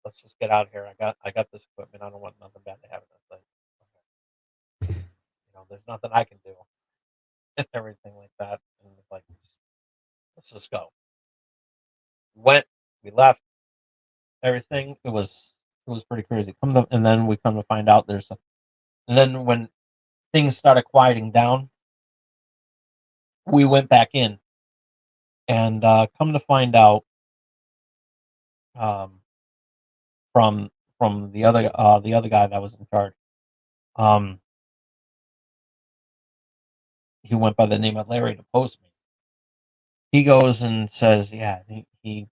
"Let's just get out of here. I got this equipment. I don't want nothing bad to happen." I was like, okay. There's nothing I can do and everything like that. And it's like, let's just go. We went, we left, everything. It was pretty crazy. And then we come to find out and then when things started quieting down, we went back in, and come to find out um, from the other guy that was in charge. Um, he went by the name of Larry to post me. He goes and says, yeah, he he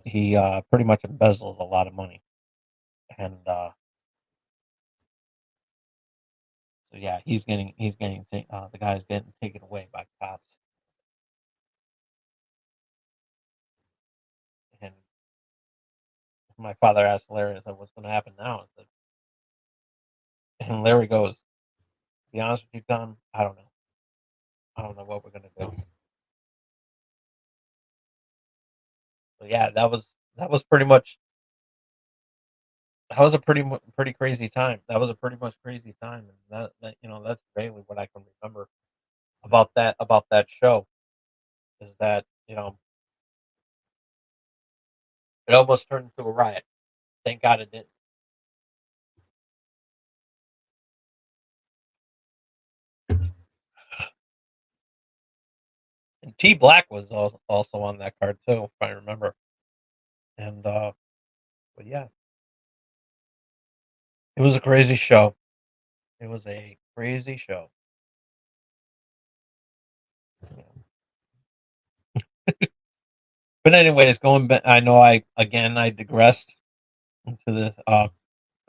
he pretty much embezzled a lot of money, and so yeah, the guy's getting taken away by cops. And my father asked Larry, I said, "What's going to happen now?" And Larry goes, "To be honest with you, Tom, I don't know. I don't know what we're going to do." So yeah, that was a pretty crazy time. That was a pretty much crazy time, and that's really what I can remember about that show is that it almost turned into a riot. Thank God it didn't. And T Black was also on that card too, if I remember. And but yeah, it was a crazy show. It was a crazy show. Yeah. But anyways, going back, I know I digressed into this. But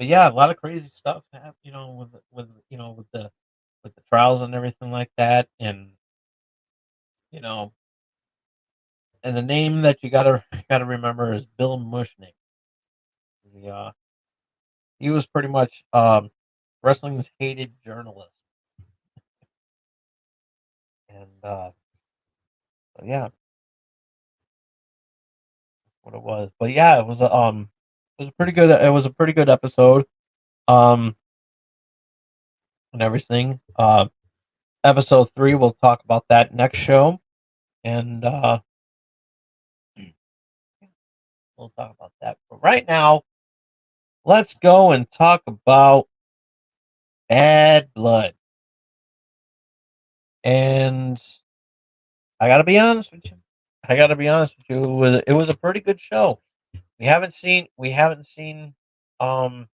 yeah, a lot of crazy stuff happened, with the trials and everything like that, you know, and the name that you gotta remember is Bill Mushnick. He, uh, he was pretty much wrestling's hated journalist, and yeah, what it was. But yeah, it was a pretty good. It was a pretty good episode. Um, and everything. Episode 3, we'll talk about that next show, and we'll talk about that. But right now, let's go and talk about Bad Blood. And I gotta be honest with you. I gotta be honest with you. It was a pretty good show. We haven't seen um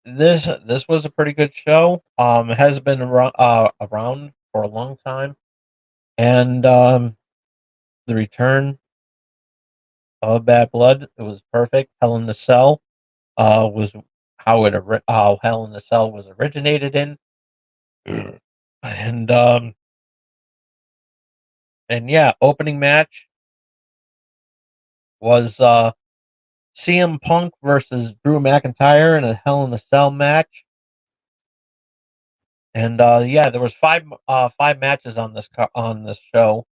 this was a pretty good show. It has been around for a long time, and the return of Bad Blood, it was perfect. Hell in the Cell was how Hell in the Cell was originated in, and yeah, opening match was CM Punk versus Drew McIntyre in a Hell in a Cell match, and yeah, there was five matches on this show,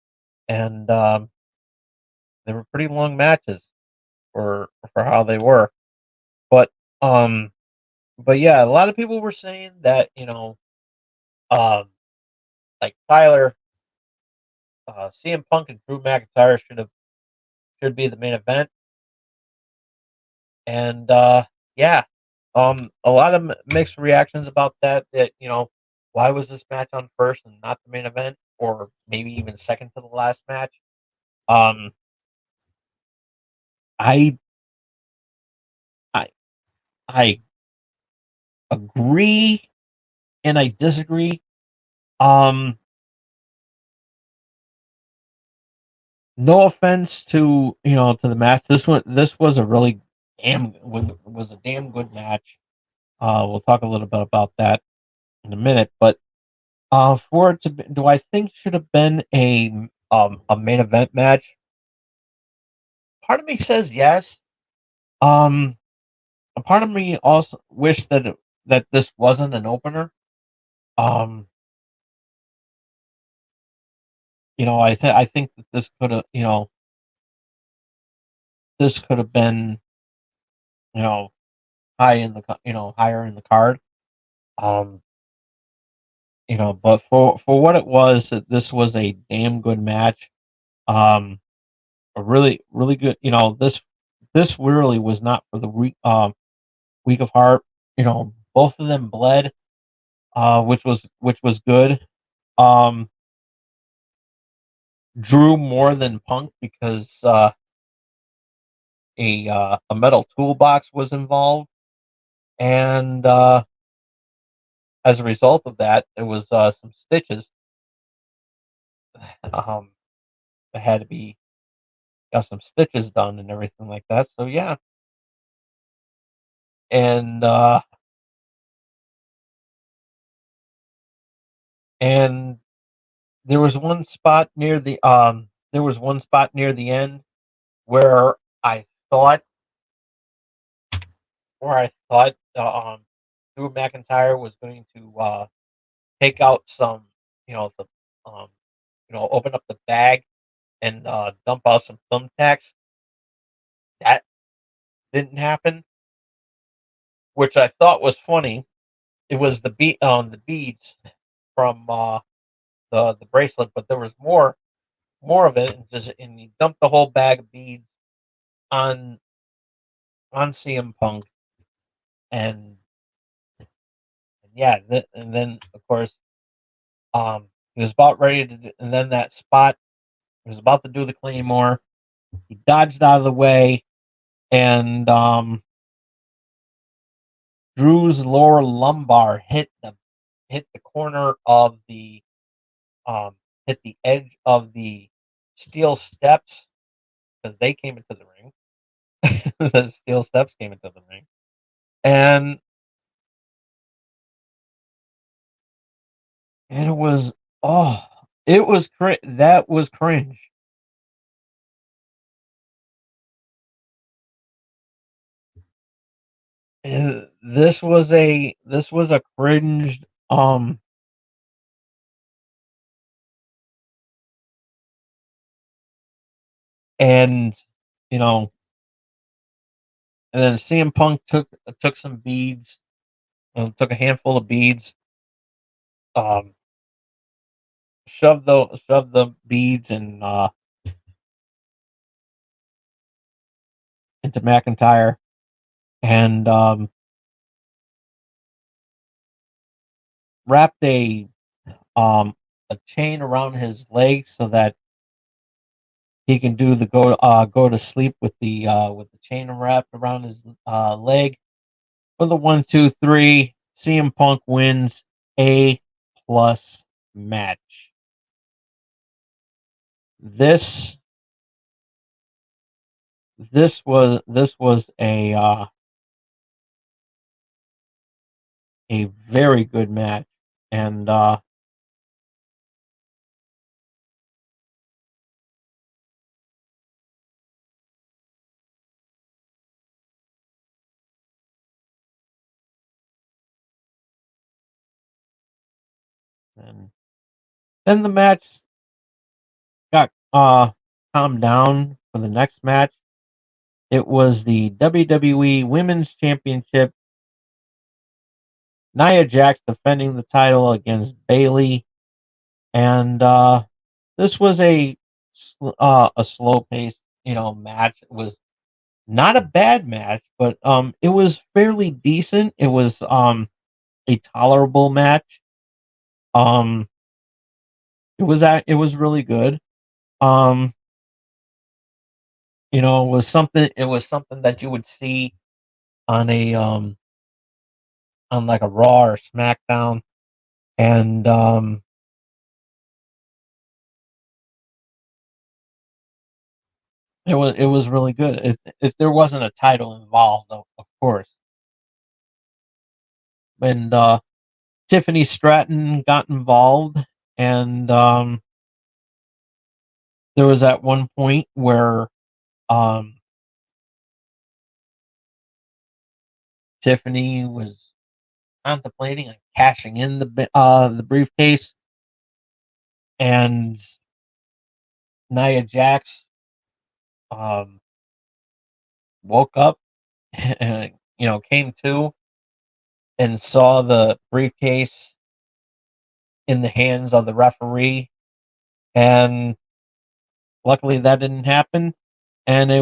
and they were pretty long matches for how they were, but um, but yeah, a lot of people were saying that um, like Tyler, CM Punk and Drew McIntyre should be the main event, and yeah, a lot of mixed reactions about that. That why was this match on first and not the main event, or maybe even second to the last match? Um, I I I agree and I disagree. Um, no offense to to the match. This was a really was a damn good match. We'll talk a little bit about that in a minute, but for it to be, do I think should have been a main event match? Part of me says yes. Um, a part of me also wish that this wasn't an opener. Um, I think that this could have been you know higher in the card. Um, but for what it was, this was a damn good match. Um, a really good. This really was not for the weak of heart. Both of them bled, which was good. Um, Drew more than Punk because a metal toolbox was involved, and as a result of that, there was some stitches um, that had to be got some stitches done and everything like that. So yeah, and and there was one spot near the end where I thought where I thought Drew McIntyre was going to take out some, the um, open up the bag and dump out some thumbtacks. That didn't happen, which I thought was funny. It was the beads from the bracelet, but there was more of it, and he dumped the whole bag of beads on CM Punk, and, yeah, and then of course he was about ready to, and then that spot he was about to do the Claymore. He dodged out of the way, and Drew's lower lumbar hit the corner of the hit the edge of the steel steps because they came into the ring. The steel steps came into the ring, and and it was oh, it was that was cringe. This was a cringed and you know and then CM Punk took some beads, took a handful of beads, um, shoved the beads into McIntyre, and wrapped a chain around his leg so that he can do the go to sleep with the chain wrapped around his leg. For the 1, 2, 3, CM Punk wins a plus match. This this was a very good match, and and then the match got calmed down for the next match. It was the WWE Women's Championship. Nia Jax defending the title against Bayley, and this was a slow paced match. It was not a bad match, but it was fairly decent. It was a tolerable match. Um, it was really good. Um, it was something that you would see on a on like a Raw or SmackDown, and it was really good. If there wasn't a title involved, of course. And Tiffany Stratton got involved, and there was at one point where um, Tiffany was contemplating on cashing in the briefcase, and Nia Jax um, woke up and came to and saw the briefcase in the hands of the referee, and luckily that didn't happen. And it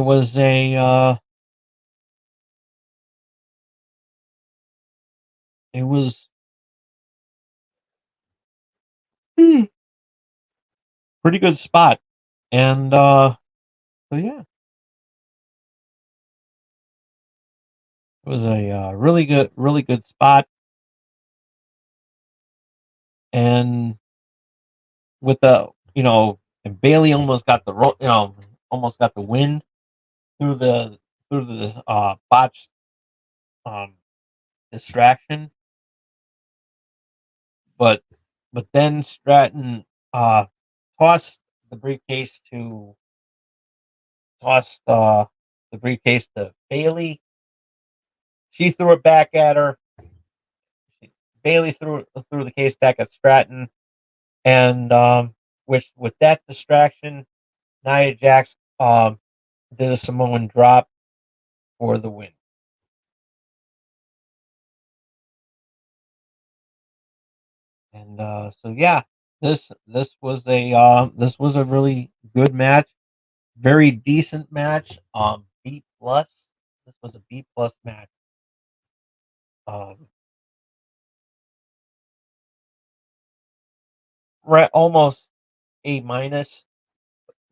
was hmm, pretty good spot, and so yeah, it was a really good spot, and with and Bailey almost got the win through the botched um, distraction, but then Stratton uh, tossed the briefcase to tossed the briefcase to Bailey. She threw it back at her. Bailey threw the case back at Stratton, and which with that distraction, Nia Jax did a Samoan drop for the win. And so yeah, this was a really good match, very decent match. B plus. This was a B plus match. Um, right, almost A minus.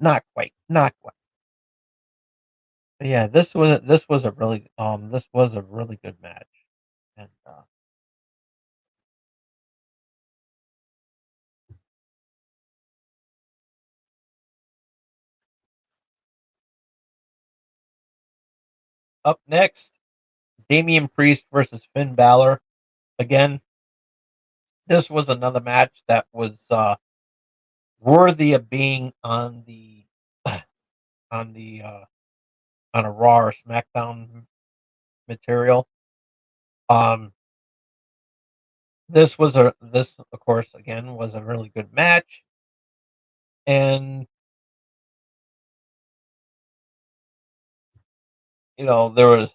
Not quite. Not quite. But yeah, this was a really good match. And up next, Damian Priest versus Finn Balor again. this was another match that was worthy of being on the on the on a Raw or SmackDown material. Um, this of course again was a really good match, and there was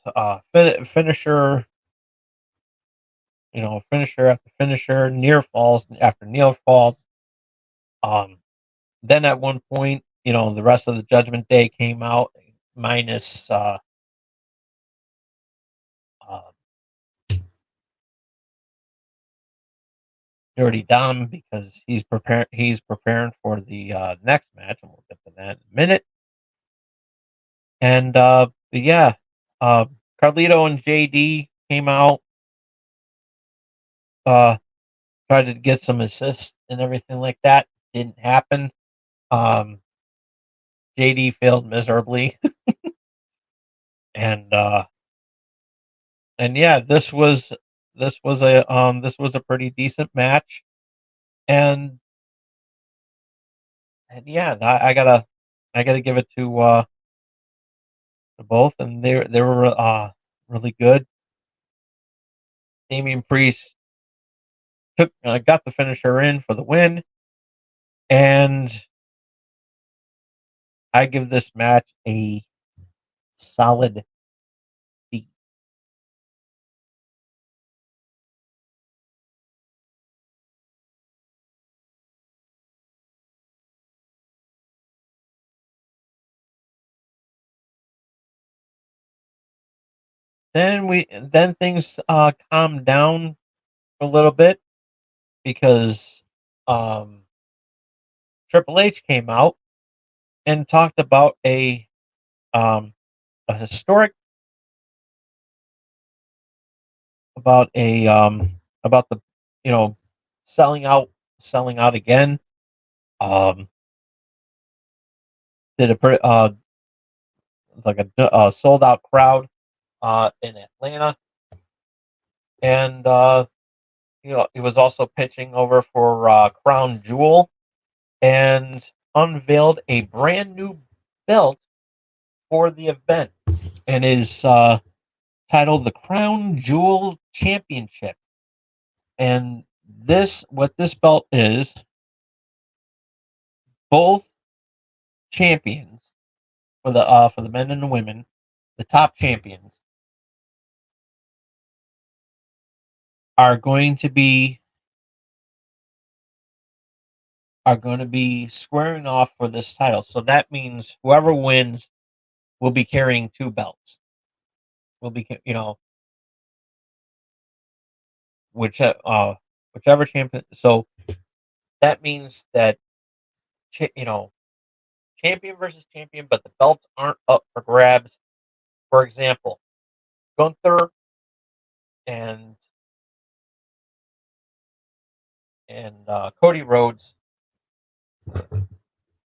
finisher, finisher after finisher, near falls after near falls. Um, then at one point, the rest of the Judgment Day came out minus uh, Dirty Dom because he's preparing for the next match, and we'll get to that in a minute. And but yeah, uh, Carlito and JD came out, uh, tried to get some assists and everything like that. Didn't happen. Um, JD failed miserably, and yeah, this was a pretty decent match, and yeah, I gotta give it to both, and they were really good. Damian Priest got the finisher in for the win, and I give this match a solid D. Then things calmed down a little bit because um, Triple H came out and talked um, a historic about a about the you know selling out again. Um, did a like a sold out crowd in Atlanta, and he was also pitching over for Crown Jewel and unveiled a brand new belt for the event, and is titled the Crown Jewel Championship. And what this belt is, both champions for the men and the women, the top champions are going to be squaring off for this title. So that means whoever wins will be carrying two belts. Will be which whichever champion. So that means that you know champion versus champion, but the belts aren't up for grabs. For example, Gunther and Cody Rhodes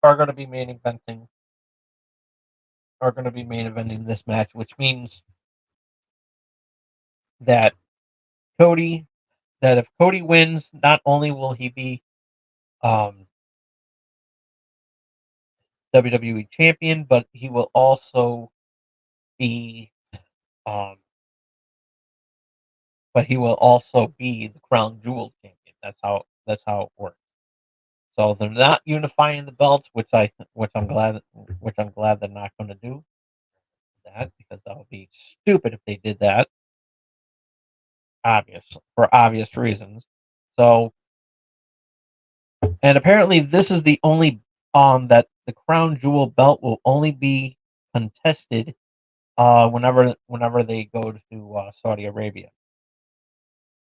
are going to be main eventing this match, which means that Cody if Cody wins, not only will he be um, WWE champion, but he will also be um, the Crown Jewel champion. That's how it works. So they're not unifying the belts, which I'm glad they're not going to do that, because that would be stupid if they did that. For obvious reasons. So, and apparently this is the only that the Crown Jewel belt will only be contested whenever they go to Saudi Arabia.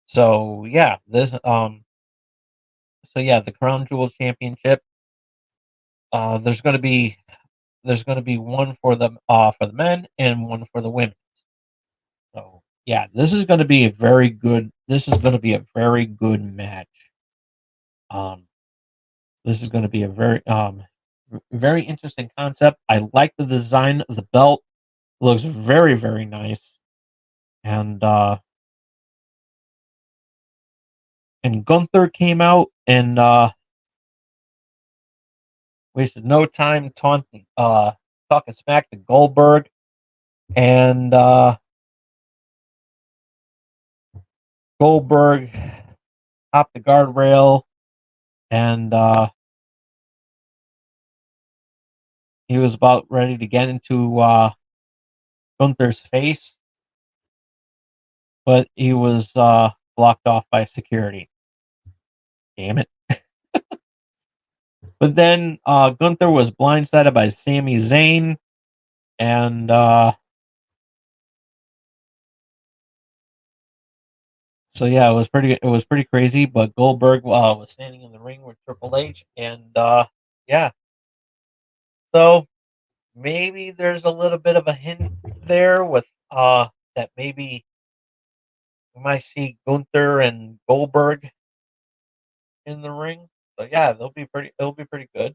So yeah, the Crown Jewel Championship. There's going to be one for the men and one for the women. So yeah, this is going to be a very good. This is going to be a very good match. Um, this is going to be a very interesting concept. I like the design of the belt. It looks very, very nice, and and Gunther came out and wasted no time taunting, talking smack to Goldberg, and Goldberg topped the guardrail, and he was about ready to get into Gunther's face, but he was blocked off by security. Damn it. But then Gunther was blindsided by Sami Zayn, and so yeah, it was pretty crazy. But Goldberg was standing in the ring with Triple H, and yeah, so maybe there's a little bit of a hint there with that maybe we might see Gunther and Goldberg in the ring. So yeah, it'll be pretty good.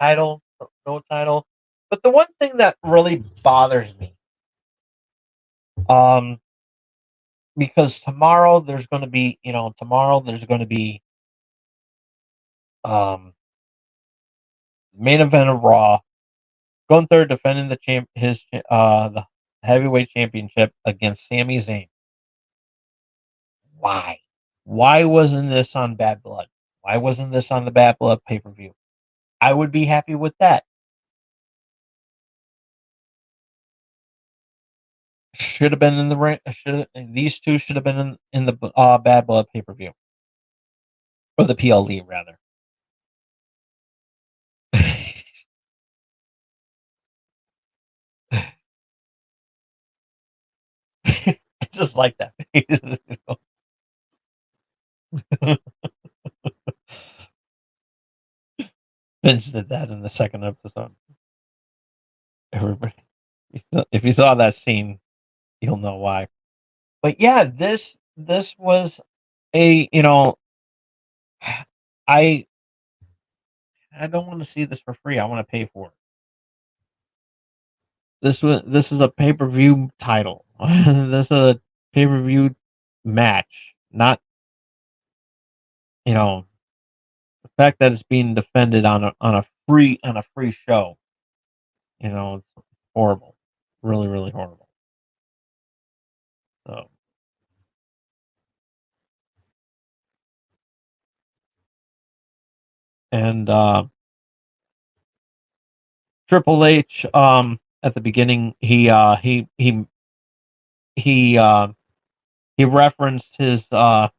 Title, no title. But the one thing that really bothers me, um, because tomorrow there's going to be um main event of Raw. Gunther defending the heavyweight championship against Sami Zayn. Why? Why wasn't this on Bad Blood? Why wasn't this on the Bad Blood pay per view? I would be happy with that. Should have been in the ring. These two should have been in the Bad Blood pay per view or the PLE rather. I just like that. Vince did that in the second episode. Everybody, if you saw that scene, you'll know why. But yeah, this was a I I don't want to see this for free. I want to pay for it. This is a pay per view title. This is a pay per view match, not you know the fact that it's being defended on a free show. It's horrible, really really horrible. So and Triple H at the beginning he he referenced his time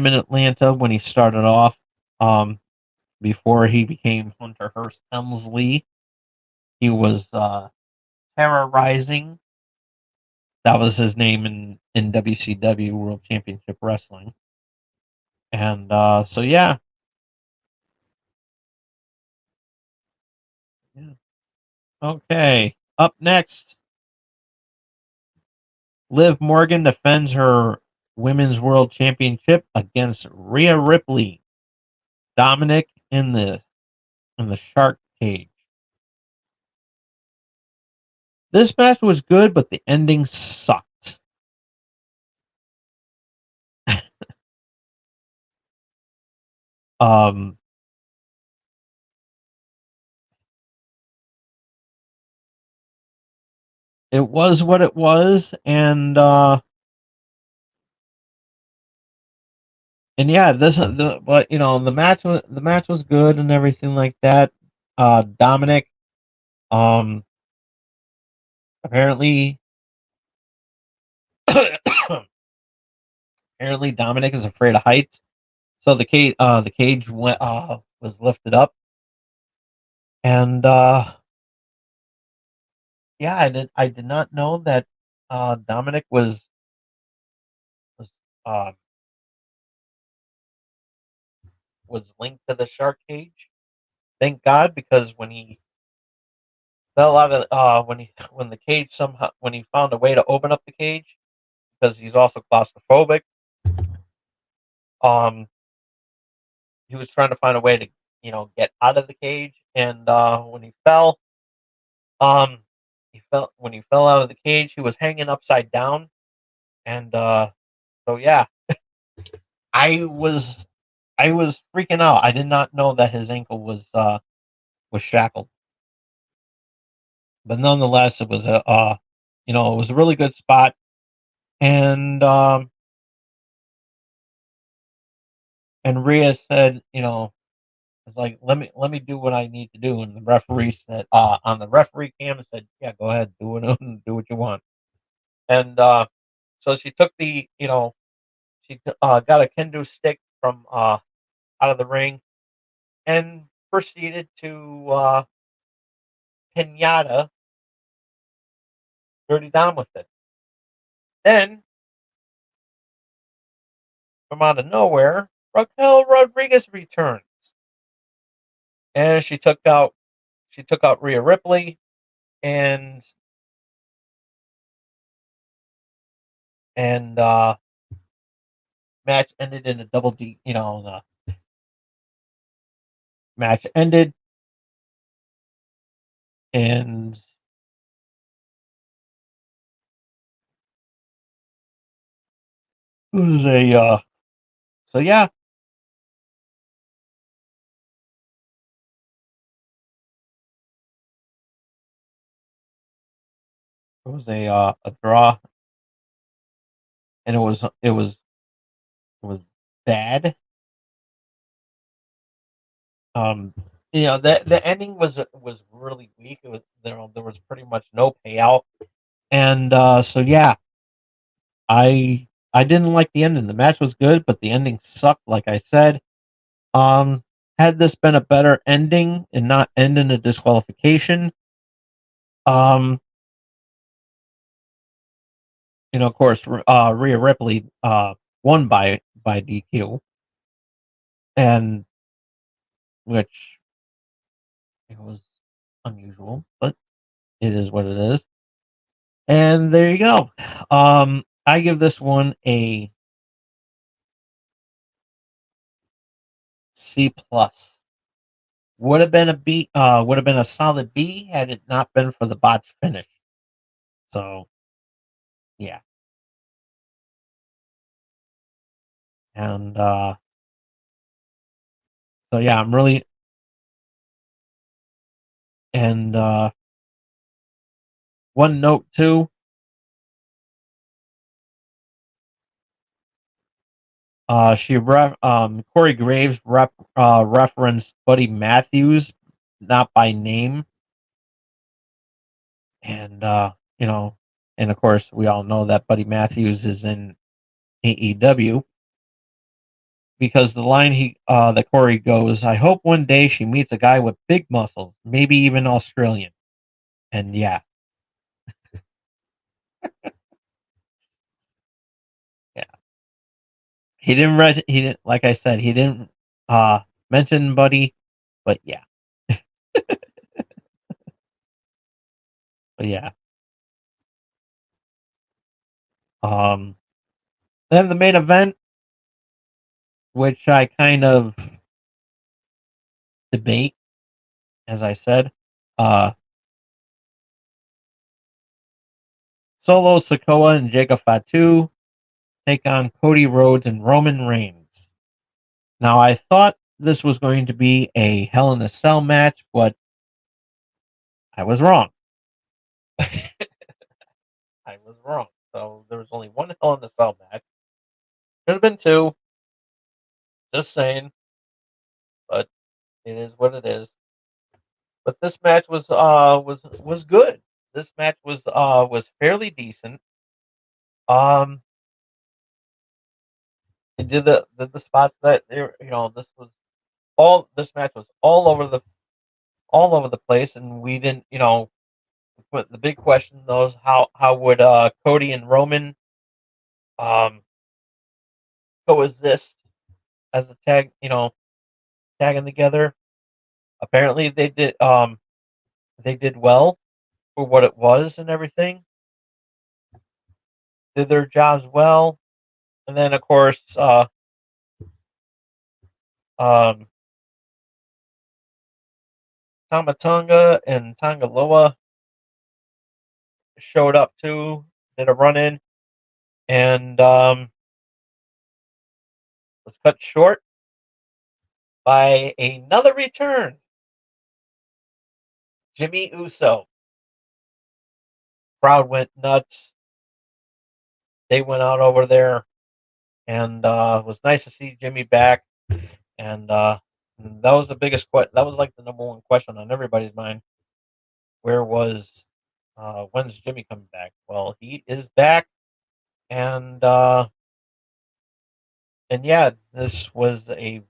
in Atlanta when he started off, um, before he became Hunter Hearst Helmsley. He was terrorizing. That was his name in WCW World Championship Wrestling. And so yeah. Yeah. Okay. Up next, Liv Morgan defends her Women's World Championship against Rhea Ripley. Dominic in the Shark Cage. This match was good, but the ending sucked. um, it was what it was, and yeah, but the match was good and everything like that. Dominic, um, apparently, apparently Dominic is afraid of heights, so the cage was lifted up, and yeah, I did not know that Dominic was uh, was linked to the shark cage. Thank God, because when he fell out of when the cage somehow when he found a way to open up the cage, because he's also claustrophobic. Um, he was trying to find a way to get out of the cage, and when he fell, um, he fell out of the cage. He was hanging upside down, and so yeah, I was I was freaking out. I did not know that his ankle was shackled, but nonetheless, it was a it was a really good spot, and Rhea said, it's like let me do what I need to do, and the referee said on the referee cam said, yeah, go ahead, do it, do what you want, and so she took got a kendo stick from out of the ring and proceeded to pinata Dirty Dom with it. Then from out of nowhere, Raquel Rodriguez returns, and she took out Rhea Ripley, and and match ended in a double D. The match ended, and it was a so yeah, it was a draw, and it was bad. Um, the ending was really weak. It was there was pretty much no payout, and so yeah, I didn't like the ending. The match was good, but the ending sucked. Like I said, um, had this been a better ending and not end in a disqualification, um, of course, Rhea Ripley won by DQ, and which it was unusual, but it is what it is. And there you go. I give this one a C plus. Would have been a B. Would have been a solid B had it not been for the botch finish. So yeah, and so yeah, I'm really and one note too. Corey Graves referenced Buddy Matthews, not by name, and and of course we all know that Buddy Matthews is in AEW because the line that Corey goes, "I hope one day she meets a guy with big muscles, maybe even Australian." And yeah, yeah, he didn't like I said he didn't mention Buddy, but yeah, but yeah. Um, then the main event, which I kind of debate, as I said, uh, Solo Sikoa and Jacob Fatu take on Cody Rhodes and Roman Reigns. Now, I thought this was going to be a Hell in a Cell match, but I was wrong. I was wrong. So there was only one Hell in a Cell match. Could have been two. Just saying, but it is what it is. But this match was good. This match was fairly decent. Um, it did the spots that they were, this match was all over the place, and we didn't, but the big question though is how would Cody and Roman um coexist as a tag, tagging together. Apparently they did well for what it was and everything. Did their jobs well. And then of course um Tamatonga and Tangaloa showed up too, did a run in, and was cut short by another return. Jimmy Uso. Crowd went nuts. They went out over there, and it was nice to see Jimmy back. And that was the biggest question. That was like the number one question on everybody's mind. Where was when's Jimmy coming back? Well, he is back, and yeah, this was a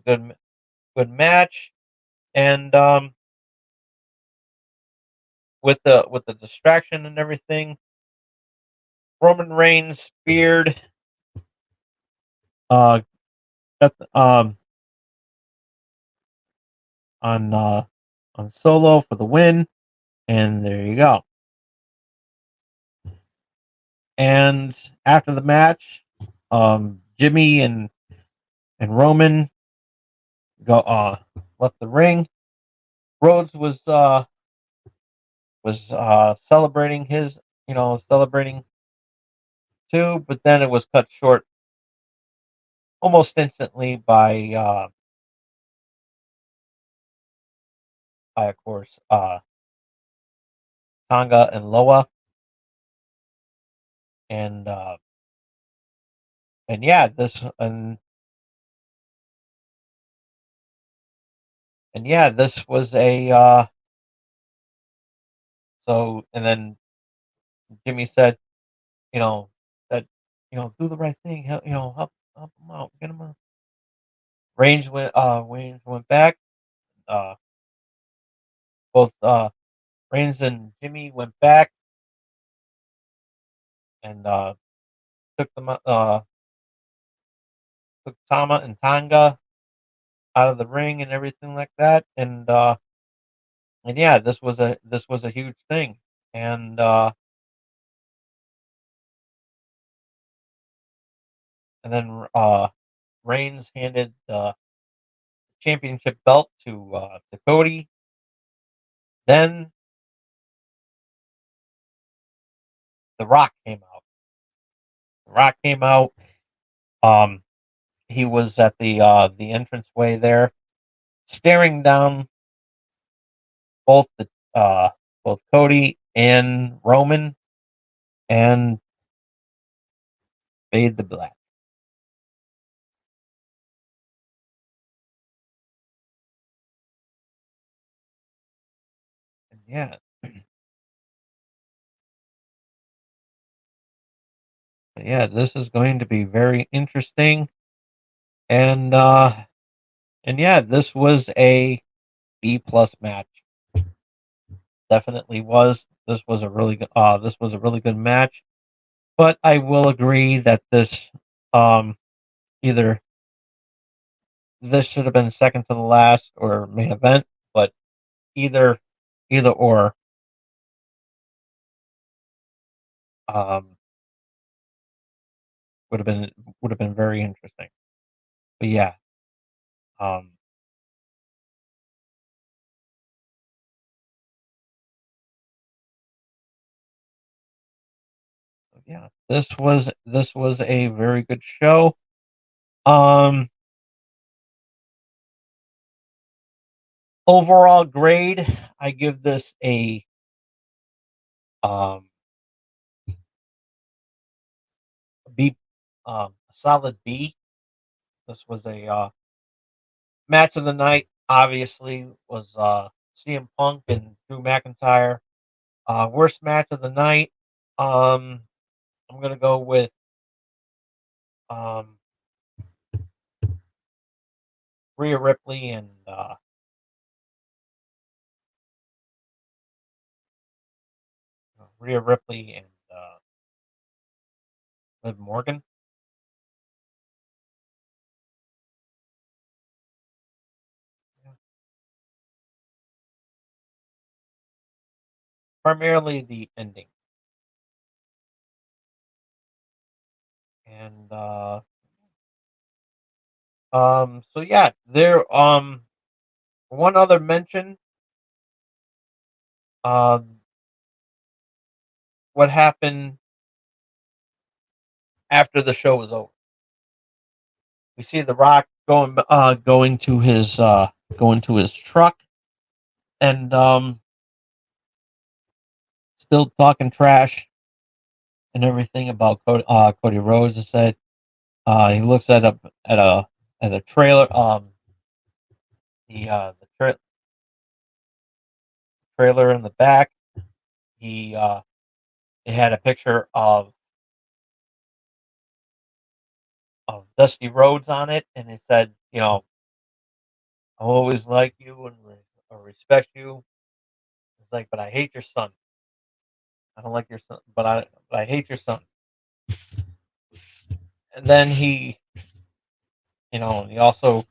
good match, and with the distraction and everything, Roman Reigns speared uh got on Solo for the win, and there you go. And after the match, Jimmy and Roman go left the ring. Rhodes was celebrating his celebrating too, but then it was cut short almost instantly by of course Tonga and Loa, and yeah, this and yeah, this was a so, and then Jimmy said, that do the right thing, help him out, get him a Reigns went back, uh both Reigns and Jimmy went back and took them took Tama and Tonga out of the ring and everything like that, and yeah, this was a huge thing, and then Reigns handed the championship belt to Cody. Then The Rock came out. The Rock came out. Um, he was at the entranceway there, staring down both the both Cody and Roman, and fade the black. And yeah, yeah, this is going to be very interesting, and yeah, this was a B+ match. Definitely was. This was a really good match. But I will agree that this um either this should have been second to the last or main event, but either either or um would have been very interesting. But yeah, um yeah, this was a very good show. Um Overall grade, I give this um B, a solid B. This was a match of the night. Obviously, was CM Punk and Drew McIntyre. Worst match of the night. Um, I'm gonna go with um, Rhea Ripley and Rhea Ripley and Liv Morgan. Yeah. Primarily the ending, and so yeah, there one other mention. what happened after the show was over. We see The Rock going to his truck and still talking trash and everything about Cody Rhodes. I said he looks at a trailer the trailer in the back. He it had a picture of Dusty Rhodes on it, and it said, I always like you and respect you. It's like, but I hate your son. I don't like your son, but I hate your son. And then he also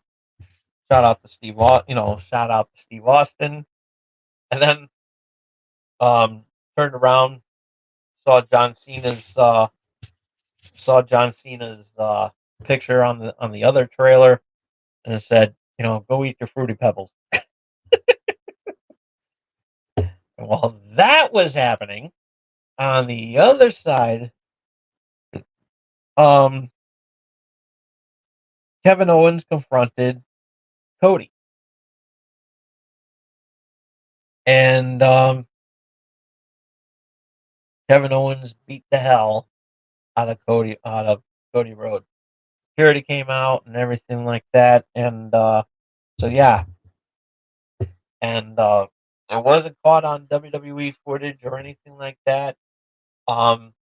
shout out to Steve Austin, and then turned around, saw John Cena's picture on the other trailer, and it said, go eat your fruity pebbles. And while that was happening, on the other side, um, Kevin Owens confronted Cody, and Kevin Owens beat the hell out of Cody Rhodes. Security came out and everything like that, and so yeah, and it wasn't caught on WWE footage or anything like that. Um,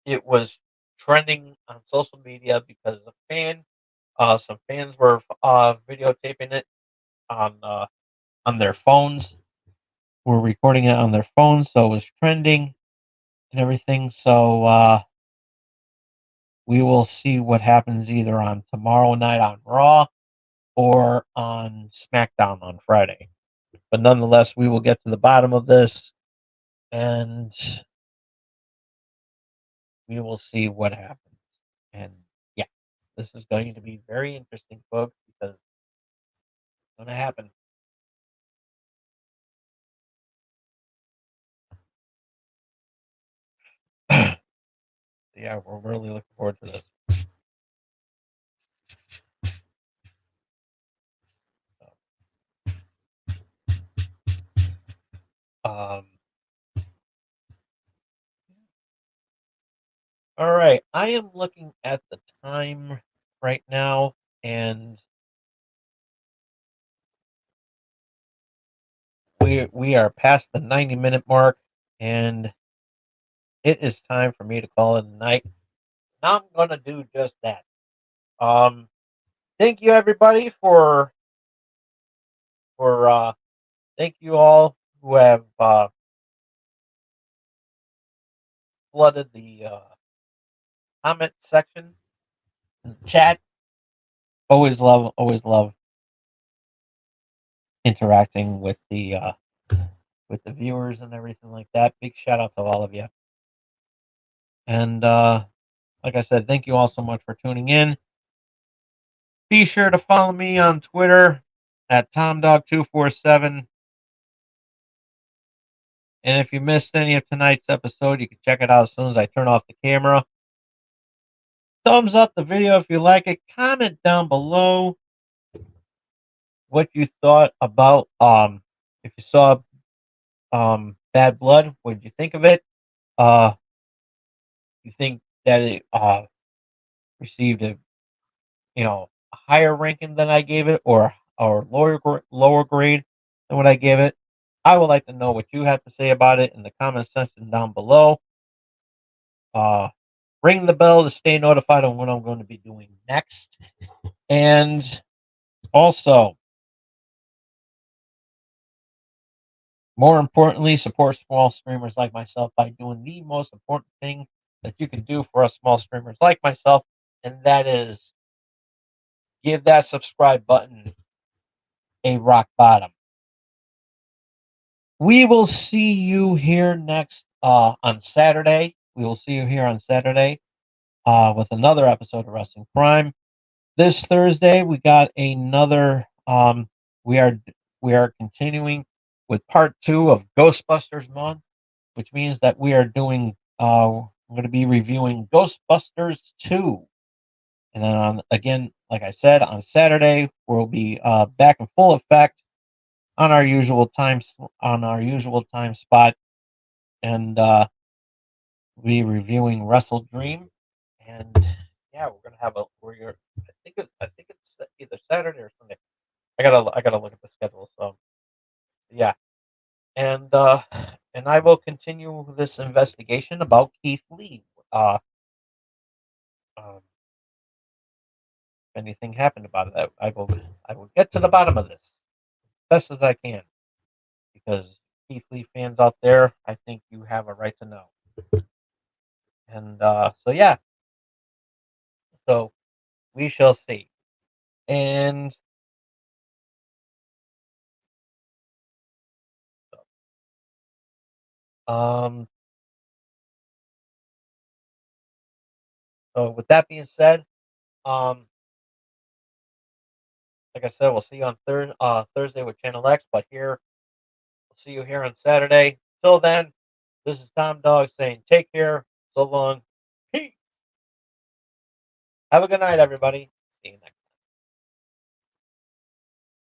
it was trending on social media because some fans were videotaping it on their phones, were recording it on their phones, so it was trending and everything. So we will see what happens either on tomorrow night on Raw or on SmackDown on Friday. But nonetheless, we will get to the bottom of this and we will see what happens. And yeah, this is going to be very interesting, folks, because it's going to happen. Yeah, we're really looking forward to this. Um, all right, I am looking at the time right now, and we are past the 90-minute mark, and it is time for me to call it a night. Now I'm gonna do just that. Um, thank you everybody for thank you all who have flooded the comment section in the chat. Always love interacting with the viewers and everything like that. Big shout out to all of you. And like I said, thank you all so much for tuning in. Be sure to follow me on Twitter at TomDog247. And if you missed any of tonight's episode, you can check it out as soon as I turn off the camera. Thumbs up the video if you like it. Comment down below what you thought about if you saw Bad Blood, what did you think of it? You think that it received a higher ranking than I gave it, or lower grade than what I gave it? I would like to know what you have to say about it in the comment section down below. Ring the bell to stay notified on what I'm going to be doing next. And also, more importantly, support small streamers like myself by doing the most important thing that you can do for us small streamers like myself, and that is give that subscribe button a rock bottom. We will see you here next on Saturday. We will see you here on Saturday with another episode of Wrestling Prime. This Thursday we got another. We are continuing with part 2 of Ghostbusters month, which means that we are doing. I'm going to be reviewing Ghostbusters 2, and then again, like I said, on Saturday we'll be back in full effect on our usual time spot, and be reviewing Wrestle Dream, and yeah, we're gonna have a. I think it's either Saturday or Sunday. I gotta look at the schedule. So yeah, and uh, and I will continue this investigation about Keith Lee. Uh, um, if anything happened about it, I will get to the bottom of this best as I can, because Keith Lee fans out there, I think you have a right to know. And so yeah, so we shall see. And um, so with that being said, um, like I said, we'll see you on Thursday with Channel X. But here, we'll see you here on Saturday. Till then, this is Tom Dog saying take care. So long. Peace. Have a good night, everybody. See you next.